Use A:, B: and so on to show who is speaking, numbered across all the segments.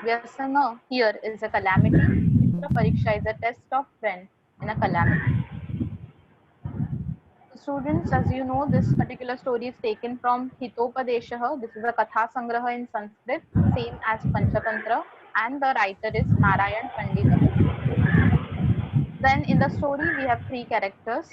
A: Vyasana here is a calamity. Mitra Pariksha is a test of friend in a calamity. So students, as you know, this particular story is taken from Hitopadeshaha. This is a Katha Sangraha in Sanskrit, same as Panchatantra, and the writer is Narayan Pandita. Then in the story, we have three characters.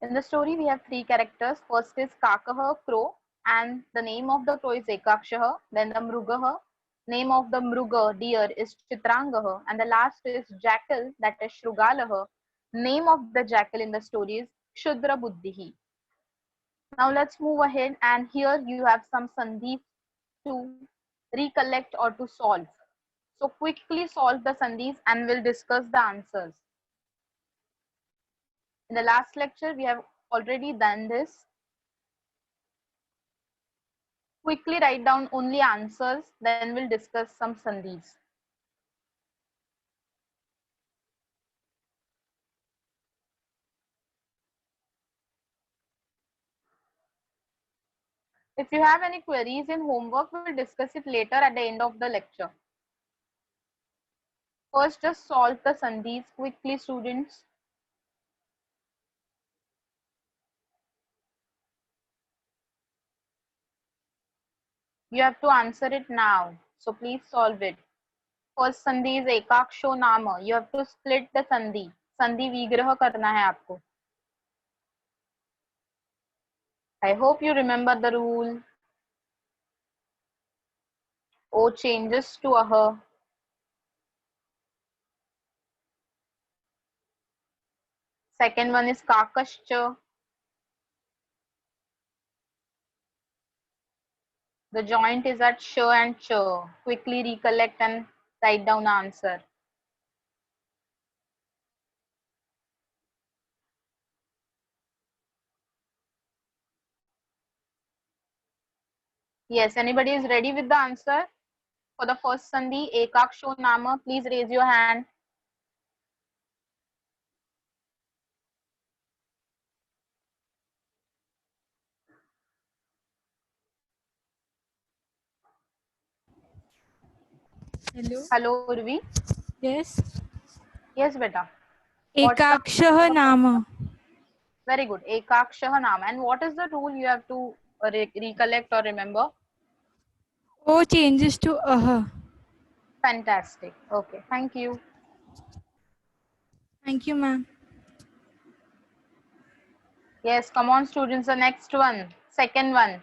A: In the story, we have three characters. First is Kakaha, crow, and the name of the crow is Ekakshaha. Then the Mrugaha, name of the Mruga, deer, is Chitrangaha. And the last is Jackal, that is Shrugalaha. Name of the jackal in the story is Kshudra Buddhihi. Now let's move ahead, and here you have some sandhis to recollect or to solve. So quickly solve the sandhis and we'll discuss the answers. In the last lecture, we have already done this. Quickly write down only answers, then we'll discuss some sandhis. If you have any queries in homework, we'll discuss it later at the end of the lecture. First, just solve the sandhis quickly, students. You have to answer it now, so please solve it. First sandhi is ekaksho nama. You have to split the sandhi. Sandhi vigraha karna hai aapko. I hope you remember the rule. O changes to aha. Second one is kakashcha. The joint is at sh and ch. Quickly recollect and write down the answer. Yes, anybody is ready with the answer? For the first sandhi, ekaksho nama, please raise your hand.
B: Hello.
A: Hello, Urvi.
B: Yes.
A: Yes, beta. What's the
B: Ekakshah nama.
A: very good? Ekakshah nama. And what is the rule you have to recollect or remember?
B: O changes to aha.
A: Fantastic. Okay, thank you.
B: Thank you, ma'am.
A: Yes, come on, students. The next one, second one.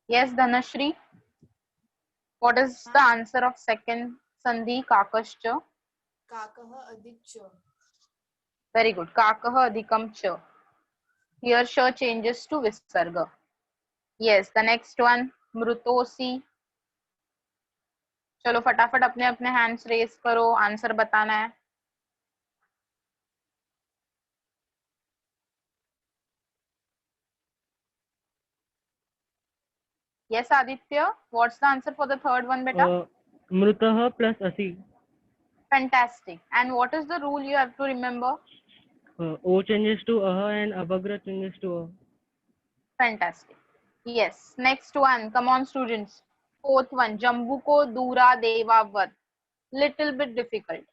A: Yes, Dhanashri. What is the answer of second sandhi, kakashcha?
C: Kakah adikcha.
A: Very good. Kakaha adhikam cha. Here sh changes to visarga. Yes, the next one, mrutosi. चलो फटाफट अपने अपने hands race करो, answer बताना है. Yes, Aditya. What's the answer for the third one, beta?
D: Mrutah plus asi.
A: Fantastic. And what is the rule you have to remember?
D: O changes to aha and abagra changes to a.
A: Fantastic. Yes. Next one. Come on, students. Fourth one. Jambu ko dura devavat. Little bit difficult.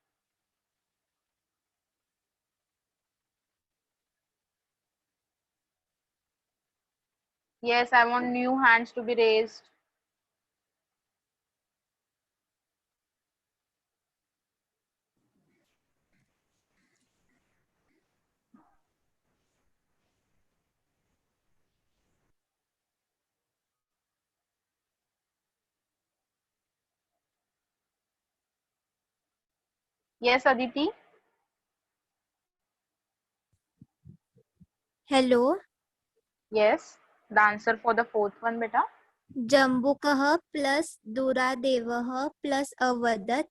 A: Yes, I want new hands to be raised. Yes, Aditi.
E: Hello.
A: Yes. The answer for the fourth one, beta.
E: जम्बुकः plus दूरादेवः plus अवदत्.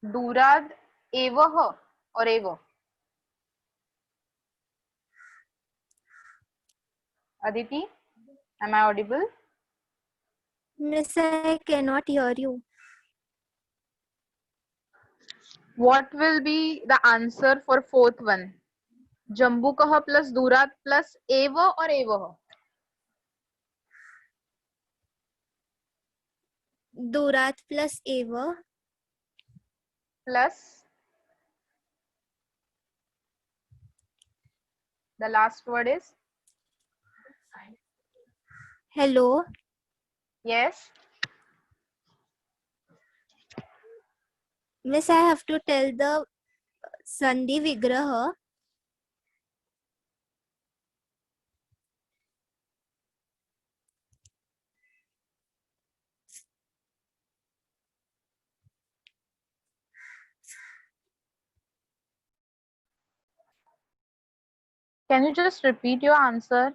A: दूराद एवह और एव. Aditi, am I audible?
E: Miss, I cannot hear you.
A: What will be the answer for fourth one? जम्बुकः plus दूराद plus एव और एवह.
E: दूरात् plus एव.
A: Plus the last word is
E: Hello.
A: yes.
E: Miss, I have to tell the Sandhi Vigraha.
A: Can you just repeat your answer?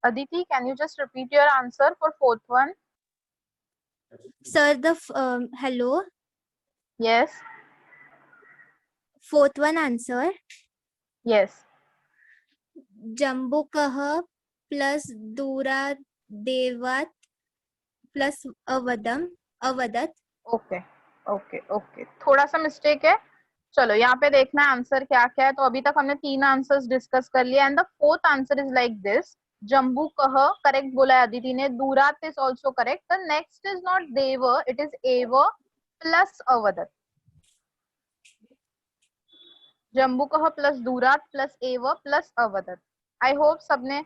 A: Aditi, can you just repeat your answer for fourth one?
E: Sir, the hello.
A: Yes.
E: Fourth one answer.
A: Yes.
E: जम्बुकः प्लस दूरादेवात् प्लस अवदत्.
A: Okay okay okay, थोड़ा सा mistake है. चलो यहाँ पे देखना है आंसर क्या क्या है. तो अभी तक हमने 3 आंसर्स डिस्कस कर लिया and the fourth answer is like this. जम्बुकः करेक्ट बोला है अदिति ने. दूरात is also correct. The next is not देव, इट इज एव प्लस अवदत्. जम्बुकः प्लस दूरात प्लस एव प्लस अवदत्. आई होप सबने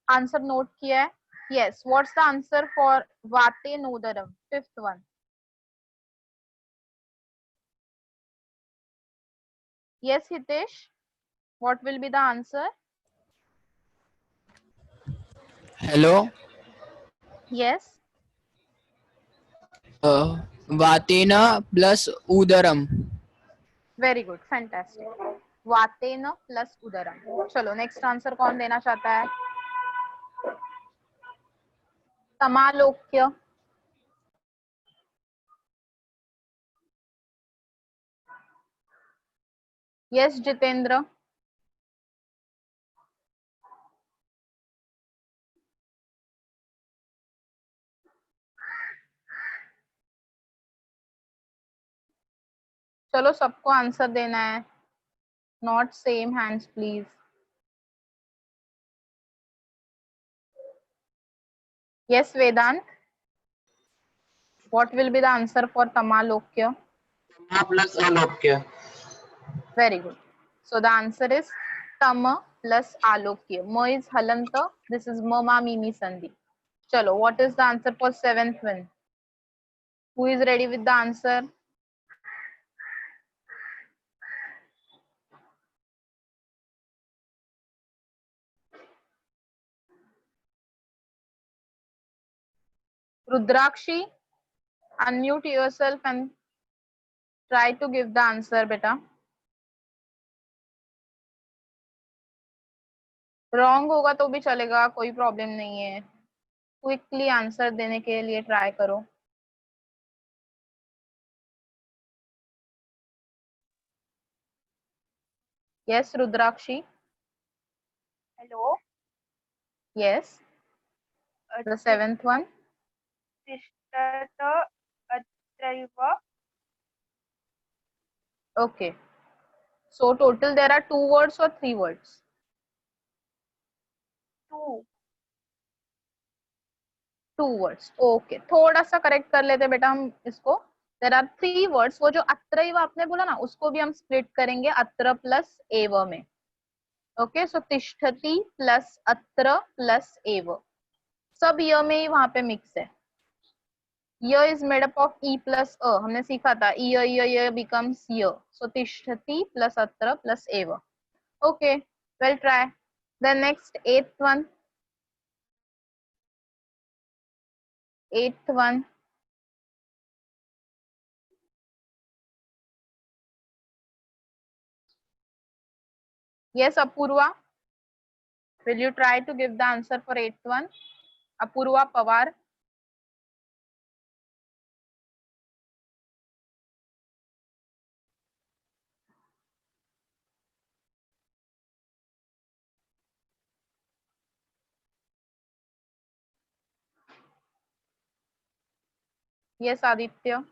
A: आंसर नोट किया है. Yes, what's the answer for वाते नोदरम, fifth one? Yes, Hitesh. What will be the answer?
F: Hello.
A: Yes.
F: Vatena plus udaram.
A: Very good. Fantastic. वातेन प्लस उदरम. चलो नेक्स्ट आंसर कौन देना चाहता है? समालोक्य. यस जितेंद्र. चलो सबको आंसर देना है. Not same hands please. Yes Vedant. What will be the answer for tamalokya?
G: Tama plus alokya.
A: Very good. So the answer is tama plus alokya. Ma is halanta. This is mama mimi sandhi. Chalo, what is the answer for seventh one? Who is ready with the answer? Rudrakshi, unmute yourself and try to give the answer, beta. Wrong होगा तो भी चलेगा, कोई problem नहीं है. Quickly answer देने के लिए ट्राई करो. Yes, Rudrakshi.
H: Hello.
A: Yes. The seventh one.
H: Tishtata atraiva.
A: Okay. So total there are 2 words or 3 words? 2 words. Okay. थोड़ा सा करेक्ट कर लेते बेटा हम इसको. There are 3 words. वो जो अत्रैव आपने बोला ना, उसको भी हम स्प्लिट करेंगे अत्र प्लस एव में. ओके. सो तिष्ठति प्लस अत्र प्लस एव. सब य में ही वहां पे मिक्स है. य is made up of e plus a. हमने सीखा था य becomes य. So tishtati plus atra plus eva. Okay, well try. Then next eighth one. Eighth one. Yes, Apurva. Will you try to give the answer for eighth one? Apurva Pawar. Yes, Aditya.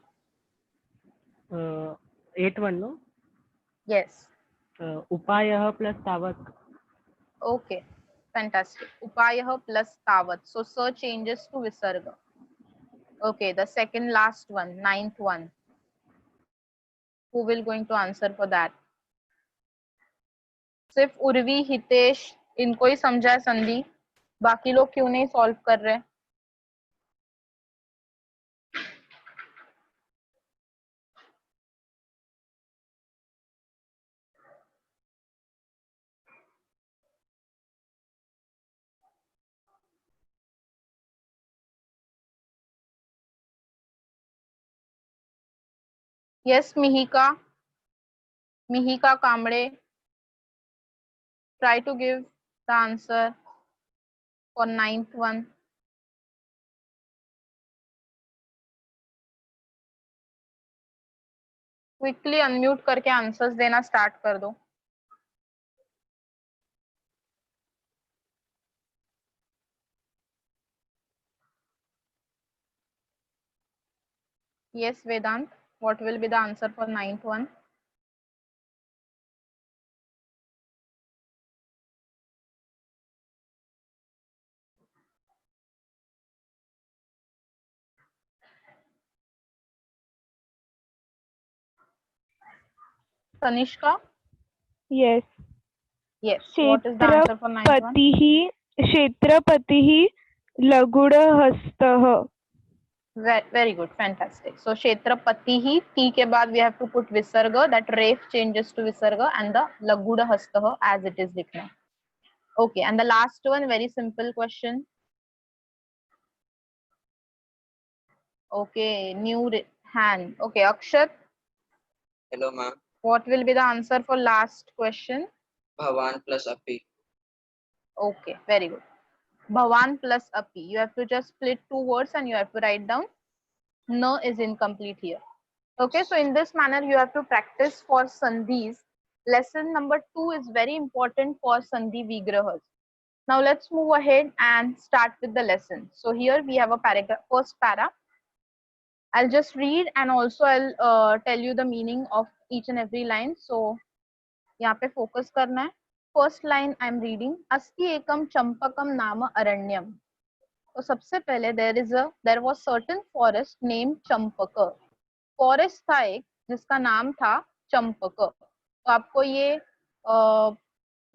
D: 8 1, no?
A: Yes.
D: Upayah plus tavat.
A: Okay. Fantastic. Upayah plus tavat. So sir changes to visarga. Okay, the second last one, ninth one. Who will going to answer for that? सिर्फ उर्वी हितेश इनको ही समझा है संधि, बाकी लोग क्यों नहीं solve कर रहे? Yes Mihika, Mihika Kamde, try to give the answer for ninth one. Quickly unmute करके आंसर्स देना स्टार्ट कर दो. Yes, Vedant, what will be the answer for ninth one? Tanishka?
H: Yes.
A: Yes. What is the answer for ninth one?
H: क्षेत्रपतिः लघुडहस्तः.
A: Very good, fantastic. So Kshetrapatihi, T के बाद we have to put visarga, that ref changes to visarga, and the laguda hastah as it is लिखना. Okay, and the last one, very simple question. Okay, new hand. Okay, Akshat.
G: Hello, ma'am.
A: What will be the answer for last question?
G: Bhavan plus Api.
A: Okay, very good. Bhavan plus Api. You have to just split two words and you have to write down. No is incomplete here. Okay, so in this manner you have to practice for sandhis. Lesson number 2 is very important for sandhi vigrahas. Now let's move ahead and start with the lesson. So here we have a paragraph, first para. I'll just read and also I'll tell you the meaning of each and every line. So यहाँ पे focus करना है. First line I'm reading. Asti ekam champakam nama aranyam. तो सबसे पहले there was certain forest named Champaka. Forest था एक जिसका नाम था चंपक. तो आपको ये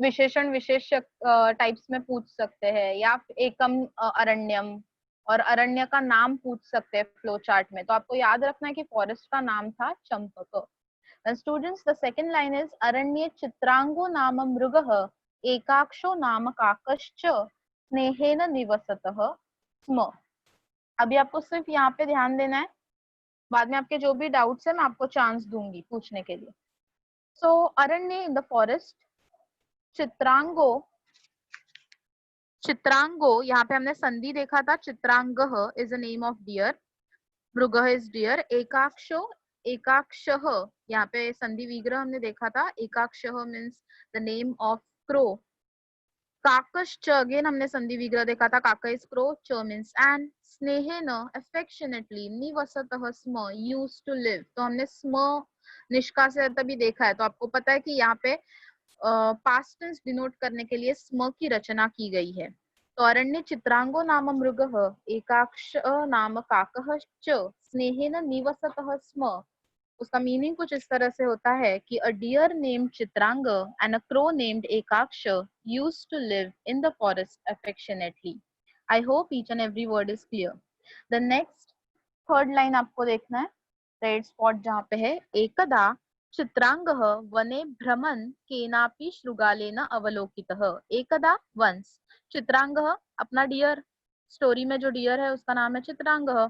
A: विशेषण विशेषक टाइप्स में पूछ सकते हैं, या एकम अरण्यम और अरण्य का नाम पूछ सकते हैं फ्लो चार्ट में. तो आपको याद रखना है कि फॉरेस्ट का नाम था Champak. Students, the second line is अरण्ये चित्रांगो नाम मृगः एकाक्षो नाम काकश्च स्नेहेन निवसतः स्म. अभी आपको सिर्फ यहाँ पे ध्यान देना है, बाद में आपके जो भी डाउट्स है मैं आपको चांस दूंगी पूछने के लिए. सो अरण्य इन द फॉरेस्ट. चित्रांगो, चित्रांगो यहाँ पे हमने संधि देखा था. चित्रांगः is the name of deer. मृगः इज डियर. एकाक्षो, एकाक्षः यहाँ पे संधि विग्रह हमने देखा था. एकाक्षः means the name of crow. काकश्च अगेन हमने संधि विग्रह देखा था. काका इज क्रो. च मीन्स एंड. स्नेहेन अफेक्शनेटली. निवसतः स्म यूज्ड टू लिव. तो हमने स्म निष्कासित भी देखा है. तो आपको पता है कि यहाँ पे पास्ट टेंस डिनोट करने के लिए स्म की रचना की गई है. तो अरण्य चित्रांगो नाम मृगः एकाक्ष नाम काकः च स्नेहेन निवसतः स्म. उसका मीनिंग कुछ इस तरह से होता है कि a deer named Chitranga and a crow named Ekaksha used to live in the forest affectionately. I hope each and every word is clear. The next third line आपको देखना है, रेड स्पॉट जहाँ पे है, एकदा चित्रांगः वने भ्रमन् केनापि शृगालेन अवलोकितः। एकदा वंस, चित्रांगः अपना डियर, स्टोरी में जो डियर है उसका नाम है चित्रांगः।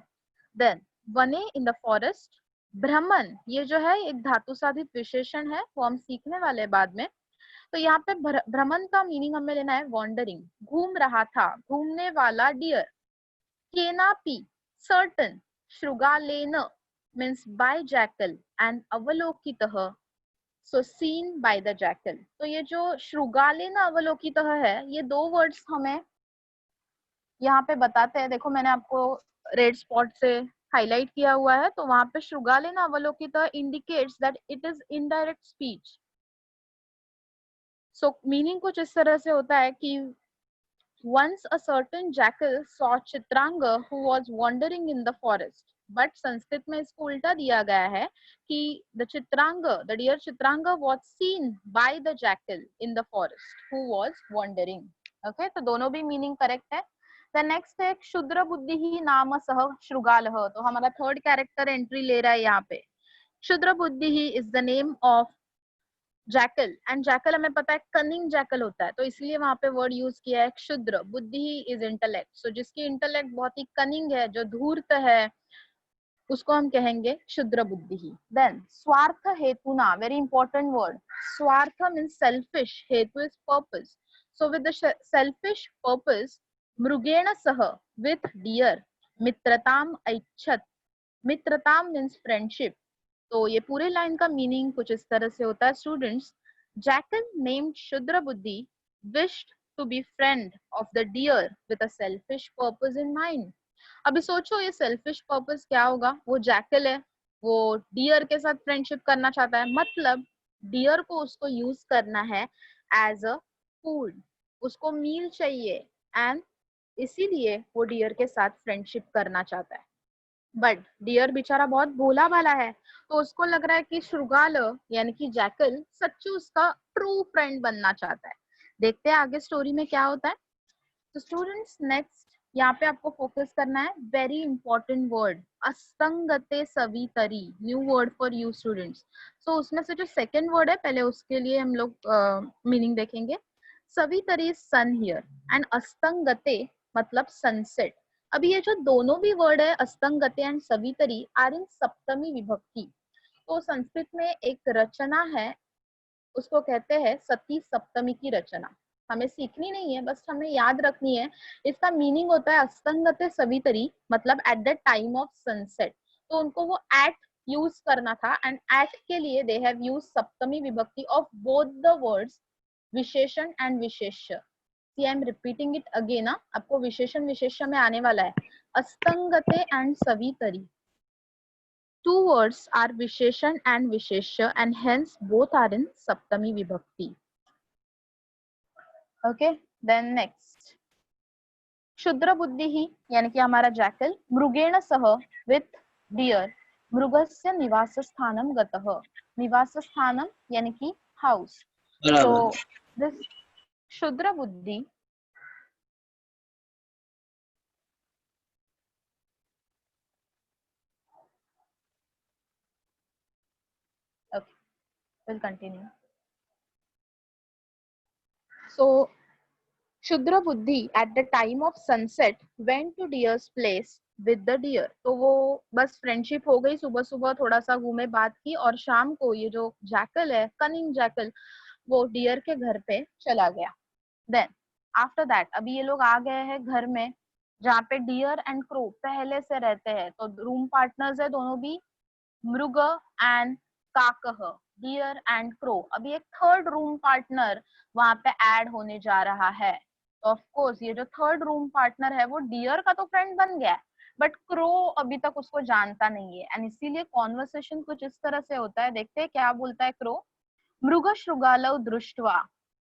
A: देन वने इन द फॉरेस्ट, भ्रमण ये जो है एक धातु साधित विशेषण है, वो हम सीखने वाले हैं बाद में। तो यहाँ पे भ्रमण का मीनिंग हमें लेना है वॉन्डरिंग, घूम रहा था, घूमने वाला डियर। केनापि सर्टन, शृगालेन मीन्स बाय जैकल एंड अवलोकितः so seen by the jackal. तो ये जो शृगालेन अवलोकितः है, ये दो वर्ड्स हमें यहाँ पे बताते हैं। देखो मैंने आपको रेड स्पॉट से हाईलाइट किया हुआ है, तो वहां पे शृगालेन अवलोकितः indicates that it is indirect speech. So meaning कुछ इस तरह से होता है कि once a certain jackal saw Chitrang who was wandering in the forest, but Sanskrit में इसको उल्टा दिया गया है कि the Chitrang, the deer Chitrang was seen by the jackal in the forest who was wandering. Okay, तो दोनों भी मीनिंग करेक्ट है। The next है क्षुद्र बुद्धि ही नाम सह शृगालः। तो हमारा थर्ड कैरेक्टर एंट्री ले रहा है यहाँ पे। क्षुद्र बुद्धि he is the name of jackal, and jackal हमें पता है कनिंग जैकल होता है, तो इसलिए वहां पे वर्ड यूज किया है क्षुद्र। बुद्धि ही इज इंटेलेक्ट, सो जिसकी इंटेलेक्ट बहुत ही कनिंग है, जो धूर्त है, उसको हम कहेंगे क्षुद्र बुद्धि ही। देन स्वार्थ हेतुना, वेरी इंपॉर्टेंट वर्ड, स्वार्थ मीन्स सेल्फिश, हेतु is purpose. So with the selfish purpose मृगेण सह, विथ डियर, मित्रताम ऐच्छत, मित्रताम मीन्स फ्रेंडशिप। तो ये पूरे लाइन का मीनिंग कुछ इस तरह से होता है students. Jackal named Kshudra Buddhi wished to be friend of the deer with a selfish purpose in mind. अभी सोचो ये सेल्फिश पर्पस क्या होगा। वो जैकल है, वो डियर के साथ फ्रेंडशिप करना चाहता है, मतलब डियर को उसको यूज करना है एज अ फूड, उसको मील चाहिए, एंड इसीलिए वो डियर के साथ फ्रेंडशिप करना चाहता है। बट डियर बेचारा बहुत भोला भाला है, तो उसको लग रहा है कि शृगाल यानी कि जैकल सच्ची उसका ट्रू फ्रेंड बनना चाहता है। देखते हैं आगे स्टोरी में क्या होता है। तो स्टूडेंट्स नेक्स्ट यहाँ पे आपको फोकस करना है, वेरी इंपॉर्टेंट वर्ड असंगते सवितरी, new word for you students. So उसमें से जो सेकेंड वर्ड है, पहले उसके लिए हम लोग मीनिंग देखेंगे। सवितरी सन हियर एंड अस्तंगते मतलब सनसेट। अभी ये जो दोनों भी वर्ड है अस्तंगते एंड सवितरी आर इन सप्तमी विभक्ति। तो संस्कृत में एक रचना है, उसको कहते हैं सती सप्तमी की रचना। हमें सीखनी नहीं है, बस हमें याद रखनी है। इसका मीनिंग होता है अस्तंगते सवितरी मतलब at the time of sunset. तो उनको वो एट यूज करना था, एंड एट के लिए दे हैव यूज सप्तमी विभक्ति ऑफ बोथ द वर्ड्स विशेषण एंड विशेष्य। See, I am repeating it again ना, आपको विशेषण विशेष्य में आने वाला है। अस्तंगते and सवितरी, two words are visheshan and visheshya, and hence both are in saptami vibhakti. Okay, then next क्षुद्र बुद्धि ही यानी कि हमारा जैकल मृगेण सह विथ डियर मृगस्य निवास स्थानम गतः। निवास स्थानम यानी कि हाउस। तो दिस क्षुद्र बुद्धि okay, we'll continue. So क्षुद्र बुद्धि at the time of sunset went to deer's place with the deer. तो वो बस फ्रेंडशिप हो गई, सुबह सुबह थोड़ा सा घूमे, बात की, और शाम को ये जो जैकल है कनिंग जैकल वो डियर के घर पे चला गया। देन आफ्टर दैट अभी ये लोग आ गए हैं घर में जहाँ पे डियर एंड क्रो पहले से रहते हैं। तो रूम पार्टनर्स है दोनों भी, मृग एंड काकह, डियर एंड क्रो। अभी एक थर्ड रूम पार्टनर वहां पे ऐड होने जा रहा है। तो ऑफ कोर्स ये जो थर्ड रूम पार्टनर है वो डियर का तो फ्रेंड बन गया है, बट क्रो अभी तक उसको जानता नहीं है, एंड इसीलिए कॉन्वर्सेशन कुछ इस तरह से होता है। देखते हैं क्या बोलता है क्रो। मृग श्रुगालव दृष्टवा,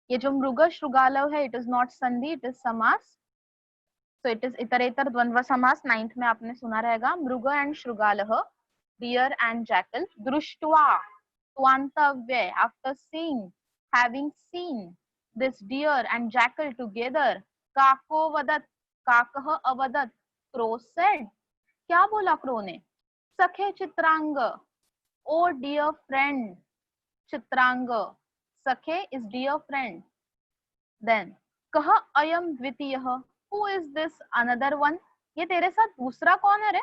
A: ये जो मृग श्रुगालव है इट इज नॉट संधि, इट इज समास। सो इट इज इतरेतर द्वंद्व समास, 9th में आपने सुना रहेगा। मृग एंड श्रुगालह, deer and jackal, दृष्टवा त्वांतव्य after seeing, having seen this deer and jackal together, Kako वदत, काकह अवदत, crow said। क्या बोला क्रो ने? सखे चित्रांग, ओ डियर फ्रेंड चित्रांग, सखे इज डियर फ्रेंड. देन कह अयम द्वितीय, who is this another one, ये तेरे साथ दूसरा कौन है रे?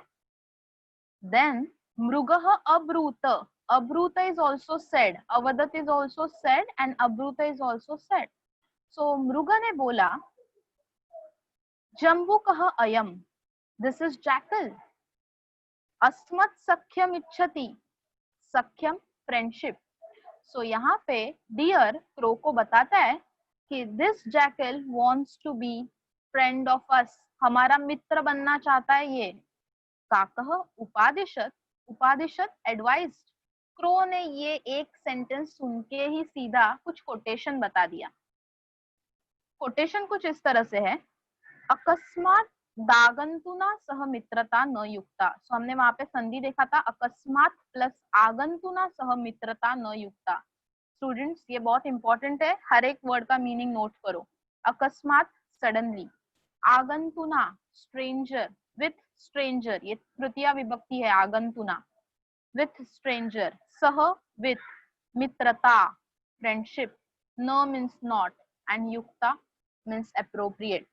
A: देन मृगः अब्रूत, अब्रूत is also said, अवदत is also said and abruta is also said. So मृग ने बोला जम्बुकः अयम, this is jackal. अस्मत् सख्यम इच्छति, सख्यम फ्रेंडशिप. सो यहाँ पे डियर क्रो को बताता है कि this jackal wants to be friend of us, हमारा मित्र बनना चाहता है ये. काकः उपादिशत, उपादिशत एडवाइज्ड. क्रो ने ये एक सेंटेंस सुन के ही सीधा कुछ कोटेशन बता दिया. कोटेशन कुछ इस तरह से है, अकस्मात दागंतुना सह मित्रता न युक्ता. सो हमने वहां पे संधि देखा था, अकस्मात प्लस आगंतुना सह मित्रता न युक्ता. स्टूडेंट्स ये बहुत इंपॉर्टेंट है, हर एक वर्ड का मीनिंग नोट करो. अकस्मात सडनली, आगंतुना स्ट्रेंजर, विथ स्ट्रेंजर, ये तृतीया विभक्ति है आगंतुना, विथ स्ट्रेंजर, सह विथ, मित्रता फ्रेंडशिप, न means not and yukta means appropriate.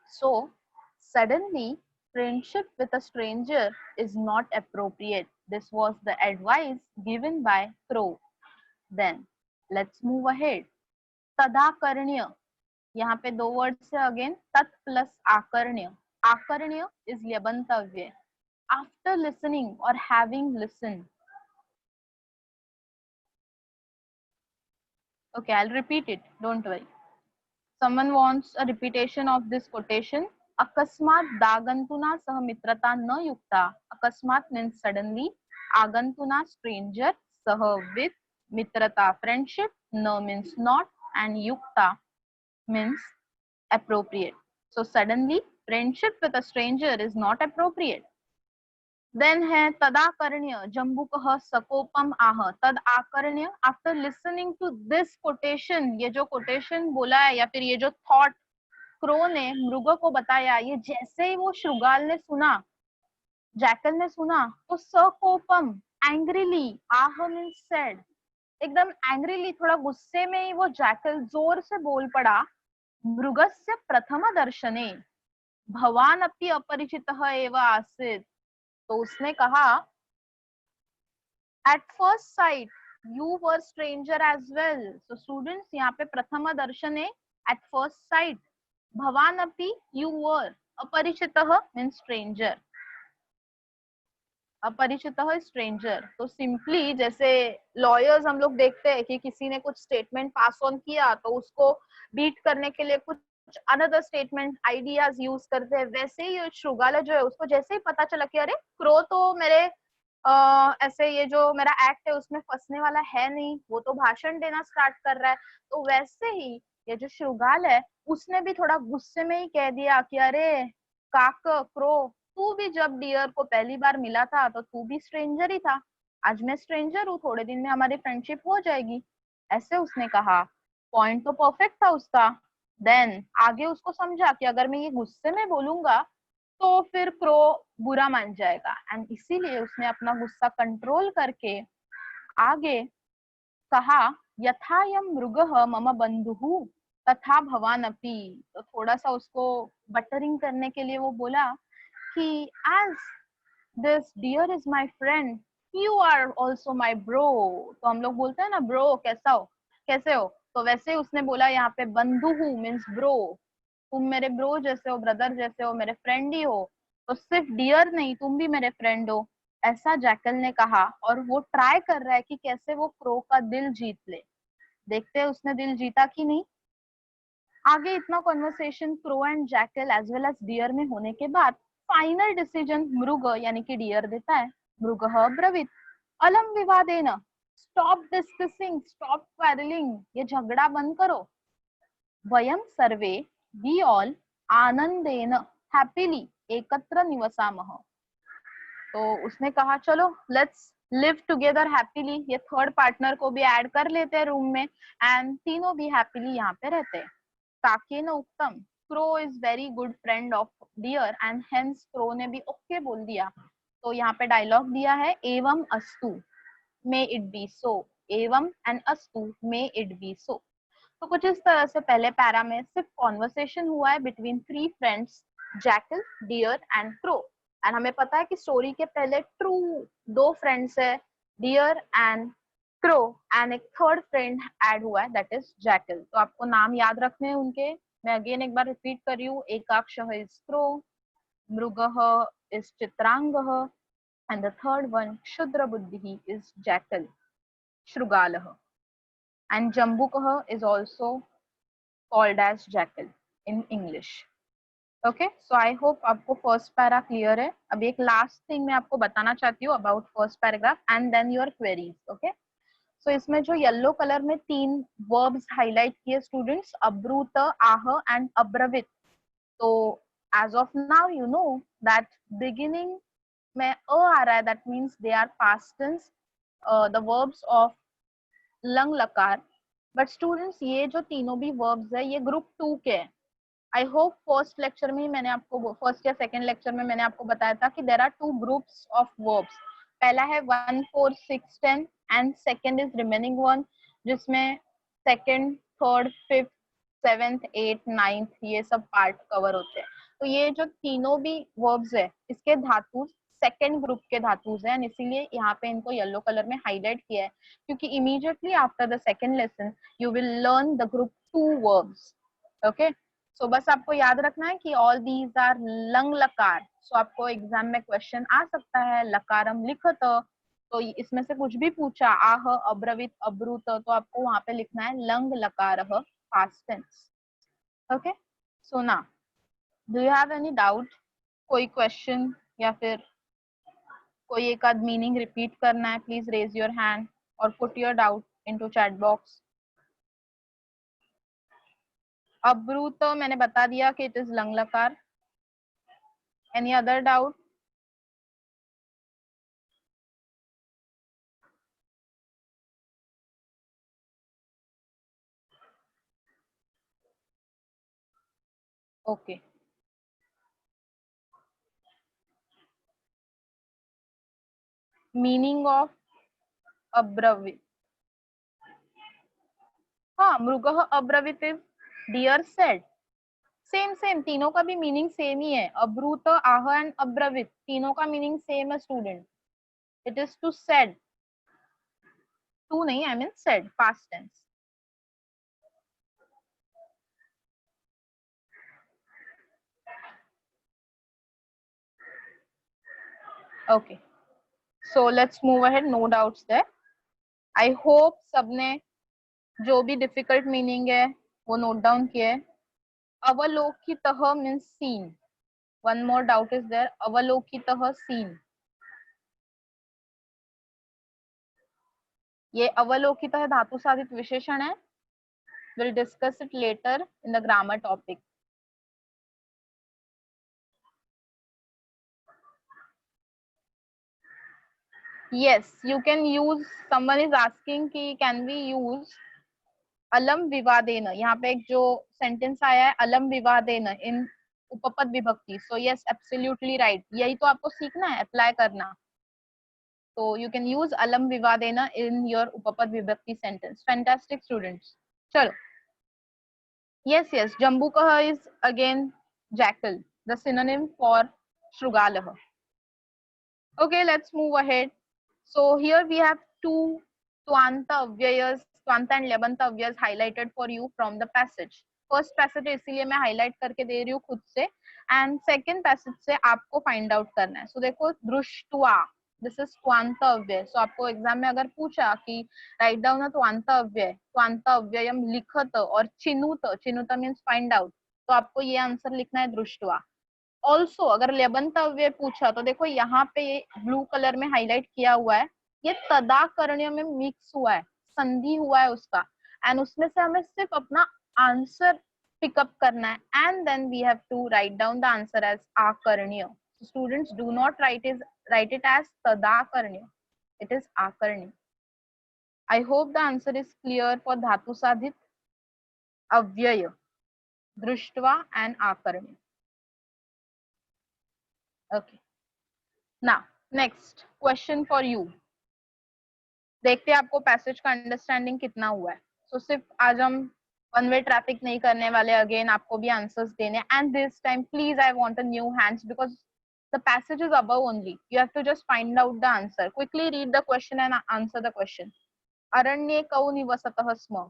A: So suddenly friendship with a stranger is not appropriate. This was the advice given by Crow. Then let's move ahead. तदाकर्ण्य, यहाँ पे दो वर्ड्स है again, तत् plus आकर्ण्य. आकर्ण्य is ल्यबंतव्य. After listening or having listened. Okay, I'll repeat it, don't worry. Someone wants a repetition of this quotation. Akasmat dagantuna sah mitrata na yukta. Akasmat means suddenly, agantuna stranger, sah with, mitrata friendship, na means not, and yukta means appropriate. So suddenly friendship with a stranger is not appropriate. Then है तदाकर्ण्य, जम्बुकः सकोपम आह. तद आकर्ण्य, after listening to this quotation, ये जो quotation बोला है या फिर ये जो थॉट क्रो ने मृग को बताया, ये जैसे ही वो शृगाल ने सुना, जैकल ने सुना, तो सकोपम एंग्रीली, आह मीन्स सेड, एकदम एंग्रीली, थोड़ा गुस्से में ही वो जैकल जोर से बोल पड़ा, मृगस्य प्रथम दर्शने भवान अपि अपरिचितः एव आसीत्. तो उसने कहा at first sight you were stranger as well. So students यहाँ पे प्रथम दर्शने, एट फर्स्ट साइट, भवान अपि यू वर, अपरिचितः मीन्स स्ट्रेंजर, अपरिचितः स्ट्रेंजर. तो सिंपली जैसे लॉयर्स हम लोग देखते हैं कि किसी ने कुछ स्टेटमेंट पास ऑन किया तो उसको बीट करने के लिए कुछ अनदर स्टेटमेंट आइडियाज यूज करते हैं, वैसे ही शृगाल जो है उसको जैसे ही पता चला कि अरे क्रो तो मेरे ऐसे ये जो मेरा एक्ट है उसमें फंसने वाला है नहीं, वो तो भाषण देना स्टार्ट कर रहा है, तो वैसे ही ये जो शृगाल है उसने भी थोड़ा गुस्से में ही कह दिया कि अरे काक, क्रो, तू भी जब डियर को पहली बार मिला था तो तू भी स्ट्रेंजर ही था, आज मैं स्ट्रेंजर हूँ, थोड़े दिन में हमारी फ्रेंडशिप हो जाएगी, ऐसे उसने कहा. पॉइंट तो परफेक्ट था उसका. देन आगे उसको समझा कि अगर मैं ये गुस्से में बोलूंगा तो फिर क्रो बुरा मान जाएगा, एंड इसीलिए उसने अपना गुस्सा कंट्रोल करके आगे कहा यथायम मृगः मम बंधुः तथा भवान अपि. तो थोड़ा सा उसको बटरिंग करने के लिए वो बोला कि as this deer is my friend you are also my bro. तो हम लोग बोलते हैं ना ब्रो कैसा हो, कैसे हो, तो वैसे उसने बोला यहाँ पे बंधु मीन्स ब्रो, तुम मेरे ब्रो जैसे हो, ब्रदर जैसे हो, मेरे फ्रेंड ही हो, तो सिर्फ डियर नहीं तुम भी मेरे फ्रेंड हो, ऐसा जैकल ने कहा. और वो ट्राई कर रहा है कि कैसे वो क्रो का दिल जीत ले. देखते हैं उसने दिल जीता कि नहीं. आगे इतना conversation crow and jackal as well as deer में होने के बाद फाइनल डिसीजन मृग यानी कि डियर देता है. मृगः ब्रवीत अलम विवादेन, स्टॉप डिस्कसिंग, स्टॉप क्वेरलिंग, ये झगड़ा बंद करो. वयम सर्वे, वी ऑल, आनंदेन, हैप्पीली, एकत्र निवसामः. तो उसने कहा चलो लेट्स लिव टुगेदर हैप्पीली, ये थर्ड पार्टनर को भी ऐड कर लेते हैं रूम में, एंड तीनों भी हैप्पीली यहाँ पे रहते हैं. काकेन उक्तम, crow is very good friend of deer and hence crow ने भी okay बोल दिया. तो यहाँ पे डायलॉग दिया है एवं अस्तु, may it be so, एवं and अस्तु, may it be so. तो कुछ इस तरह से पहले पैरा में सिर्फ कॉन्वर्सेशन हुआ है between 3 friends, jackal, deer and crow. And हमें पता है कि स्टोरी के पहले ट्रू 2 फ्रेंड्स है, डियर एंड क्रो, एंड एक थर्ड फ्रेंड ऐड हुआ है दैट इज जैकल. तो आपको नाम याद रखने हैं उनके. मैं अगेन एक बार रिपीट कर रही हूँ. एकाक्षः इज क्रो, मृगः इज चित्रांगः, एंड द थर्ड वन क्षुद्र बुद्धिः इज जैकल, श्रुगालः. And Jambukah is also called as jackal in English. Okay, so I hope आपको first para clear है. अभी एक last thing मैं आपको बताना चाहती हूँ about first paragraph and then your queries. Okay, so इसमें जो yellow color में 3 verbs highlight किए students, अब्रूत, आह and अब्रवित. तो as of now you know that beginning में अ आ रहा है, that means they are past tense, the verbs of lung लकार. But students ये जो तीनों भी वर्ब्स है ये ग्रुप 2 के हैं. आई होप फर्स्ट लेक्चर में ही मैंने आपको, फर्स्ट या सेकंड लेक्चर में मैंने आपको बताया था कि there are 2 groups of verbs. पहला है 1, 4, 6, 10 and second is remaining one, जिसमें second, third, fifth, 7th, 8th, 9th ये सब पार्ट कवर होते हैं. तो ये जो तीनों भी वर्ब्स है इसके धातु सेकेंड ग्रुप के धातुज हैं, इसीलिए यहाँ पे इनको येलो कलर में हाईलाइट किया है, क्योंकि immediately after the second lesson you will learn the group 2 verbs. Okay, so बस आपको याद रखना है कि ऑल दीज आर लंग लकार. सो आपको एग्जाम में क्वेश्चन आ सकता है लकारम लिखत, तो इसमें से कुछ भी पूछा, आह, अब्रवित, अब्रुत, तो आपको वहां पे लिखना है लंग लकार past tense. Okay, so now do you have any doubt? कोई क्वेश्चन या फिर कोई एक आध मीनिंग रिपीट करना है, प्लीज रेज योर हैंड और put your doubt into chat box. अब्रूत मैंने बता दिया कि इट इज लंग लकार. Any other doubt? Okay, meaning of अब्रवित. हाँ, मृगः अब्रवित इज डियर सेड. सेम तीनों का भी मीनिंग सेम ही है. अब्रूत, आह एंड अब्रवित तीनों का मीनिंग सेम है student. It is to said, to नहीं, I mean said, past tense. Okay, so let's move ahead. No doubts there. I hope सबने जो भी डिफिकल्ट मीनिंग है वो नोट डाउन किया है. अवलोकितः means seen. One more doubt is there. अवलोकितः सीन. ये अवलोकितः धातु साधित विशेषण है. Will discuss it later in the grammar topic. Yes, you can use. Someone is asking कि can we use अलम विवादेन. यहाँ पे एक जो सेंटेंस आया है अलम विवादेन इन उपपद विभक्ति. So yes, absolutely right. यही तो आपको सीखना है, अप्लाई करना. तो यू कैन यूज अलम विवादेन इन योर उपपद विभक्ति सेंटेंस. Fantastic students. चलो, yes, जम्बूकः is again jackal, the synonym for श्रुगालः. Okay, let's move ahead. So here we have 2 twanta avyayas, twanta and lebanta avyayas highlighted for you from the passage. First passage इसलिए मैं highlight करके दे रही हूँ खुद से, and second passage से आपको find out करना है. So देखो, दृष्टवा, this is twanta अव्यय. So आपको एग्जाम में अगर पूछा कि write down a twanta अव्यय, twanta अव्ययम लिखत और चिनुत, चिनुत means find out, तो आपको ये आंसर लिखना है दृष्टवा. ऑल्सो अगर लेबंत अव्यय पूछा तो देखो यहाँ पे ये ब्लू कलर में हाईलाइट किया हुआ है, ये तदाकर्ण्य में मिक्स हुआ है, संधि हुआ है उसका, एंड उसमें से हमें सिर्फ अपना आंसर पिकअप करना है, and then we have to write down the answer as आकर्ण्य. Students, do not write it as तदाकर्ण्य, इट इज आकर्ण्य. I hope the answer is clear for धातु साधित अव्यय. दृष्ट्वा एंड आकर्ण्य. Okay, now next question for you. देखते हैं आपको पैसेज का अंडरस्टैंडिंग कितना हुआ है. सो सिर्फ आज हम वन वे ट्रैफिक नहीं करने वाले, अगेन आपको भी आंसर्स देने. And this time please I want a new hands because the passage is above only. You have to just find out the answer. Quickly read the question and answer the question. Aranye kau nivasatah sma.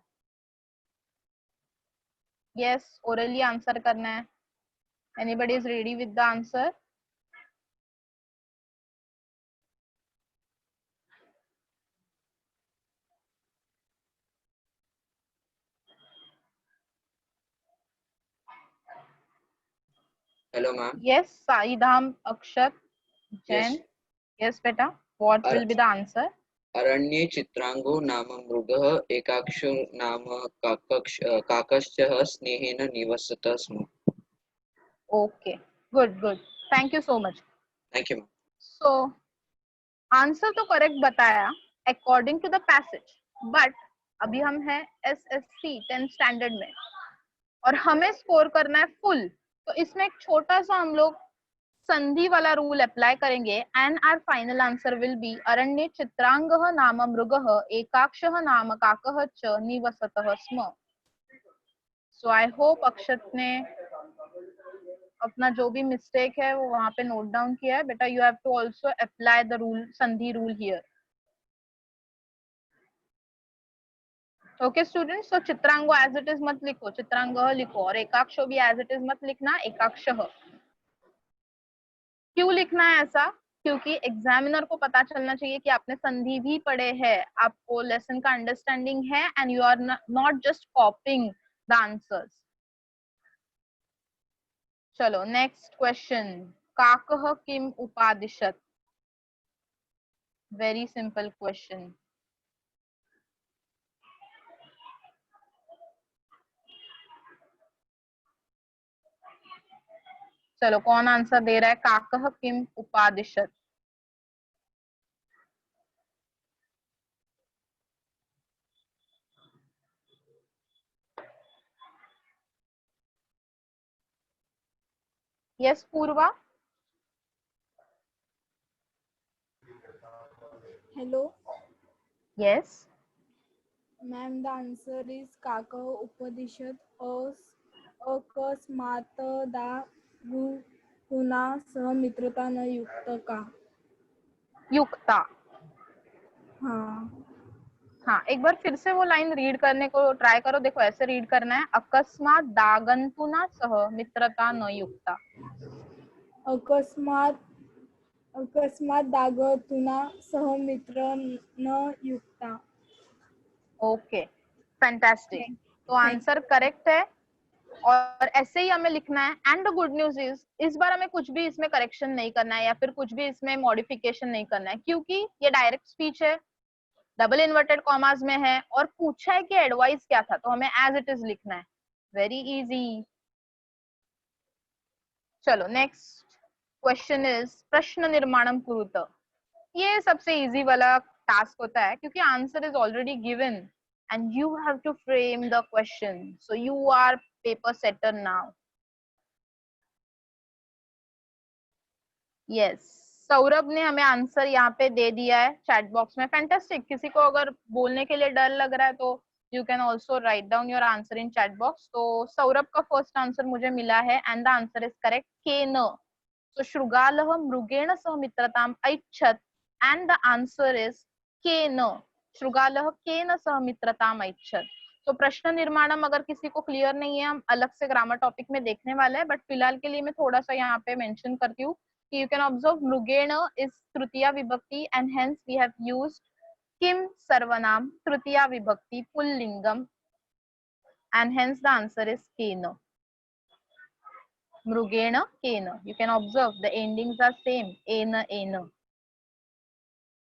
A: Yes, orally answer karna hai. Anybody is ready with the answer?
G: Hello, ma'am.
A: Yes, Saidham Akshat Jain.
G: Yes.
A: Yes, beta. What will be the answer?
G: अरण्ये चित्रांगो नाम मृगः एकाक्षो नाम काकश्चः स्नेहेन निवसतः स्म.
A: Okay, good, good. Thank you so much.
G: Thank you, ma'am.
A: So, answer तो correct बताया according to the passage, but अभी हम हैं SSC 10th स्टैंडर्ड में और हमें स्कोर करना है फुल. तो इसमें एक छोटा सा हम लोग संधि वाला रूल अप्लाई करेंगे and our final answer will be अरण्ये चित्रांगः नाम मृगः एकाक्षः नाम काकः च निवसतः स्म. सो आई होप अक्षत ने अपना जो भी मिस्टेक है वो वहां पे नोट डाउन किया है. बेटा you have to also apply the rule, संधि rule here. Okay students, so चित्रांगो एज इट इज मत लिखो, चित्रांगः लिखो, और एकाक्षो भी एज इट इज मत लिखना, एकाक्षः. क्यों लिखना है ऐसा? क्योंकि एग्जामिनर को पता चलना चाहिए कि आपने संधि भी पढ़े हैं, आपको लेसन का अंडरस्टैंडिंग है and you are not just copying the answers. चलो नेक्स्ट क्वेश्चन. काकः किम उपादिशत. Very simple question. चलो कौन आंसर दे रहा है? काकः किम उपादिशत. Yes Purva.
C: Hello,
A: yes.
C: ma'am. The answer is Kaka Upadishat अकस्मातदा गुना सह मित्रता न युक्त का.
A: युक्ता.
C: हाँ.
A: हाँ, एक बार फिर से वो लाइन रीड करने को ट्राई करो. देखो ऐसे रीड करना है, अकस्मात दागंतुना सह मित्रता न युक्ता.
C: अकस्मात दागतुना सह मित्र न युक्ता.
A: Okay, fantastic. तो आंसर करेक्ट है और ऐसे ही हमें लिखना है. And the good news is इस बार हमें कुछ भी इसमें करेक्शन नहीं करना है या फिर कुछ भी इसमें मॉडिफिकेशन नहीं करना है, क्योंकि ये डायरेक्ट स्पीच है, डबल इन्वर्टेड कॉमास में है और पूछा है कि एडवाइस क्या था, तो हमें एज इट इज लिखना है. Very easy. चलो नेक्स्ट क्वेश्चन इज प्रश्न निर्माणम कुरुत. ये सबसे इजी वाला टास्क होता है क्योंकि answer is already given and you have to frame the question. So you are paper setter now. Yes, Saurabh ने हमें आंसर यहाँ पे दे दिया है चैट बॉक्स में. फैंटास्टिक. किसी को अगर बोलने के लिए डर लग रहा है तो you can also write down your answer in chat box. तो सौरभ का फर्स्ट आंसर मुझे मिला है and the answer is correct, केन. सो शृगालः मृगेण सह मित्रताम ऐच्छत् एंड द आंसर इज केन. शृगालः केन सह मित्रताम ऐच्छत्. तो प्रश्न निर्माणम अगर किसी को क्लियर नहीं है, हम अलग से ग्रामर टॉपिक में देखने वाले हैं, बट फिलहाल के लिए मैं थोड़ा सा यहाँ पे मेंशन करती हूँ. You can observe मृगेण is तृतीया विभक्ति and hence we have used किम सर्वनाम तृतीया विभक्ति पुल्लिंगम and hence the answer is केन. मृगेण केन. You can observe the endings are same, एन एन.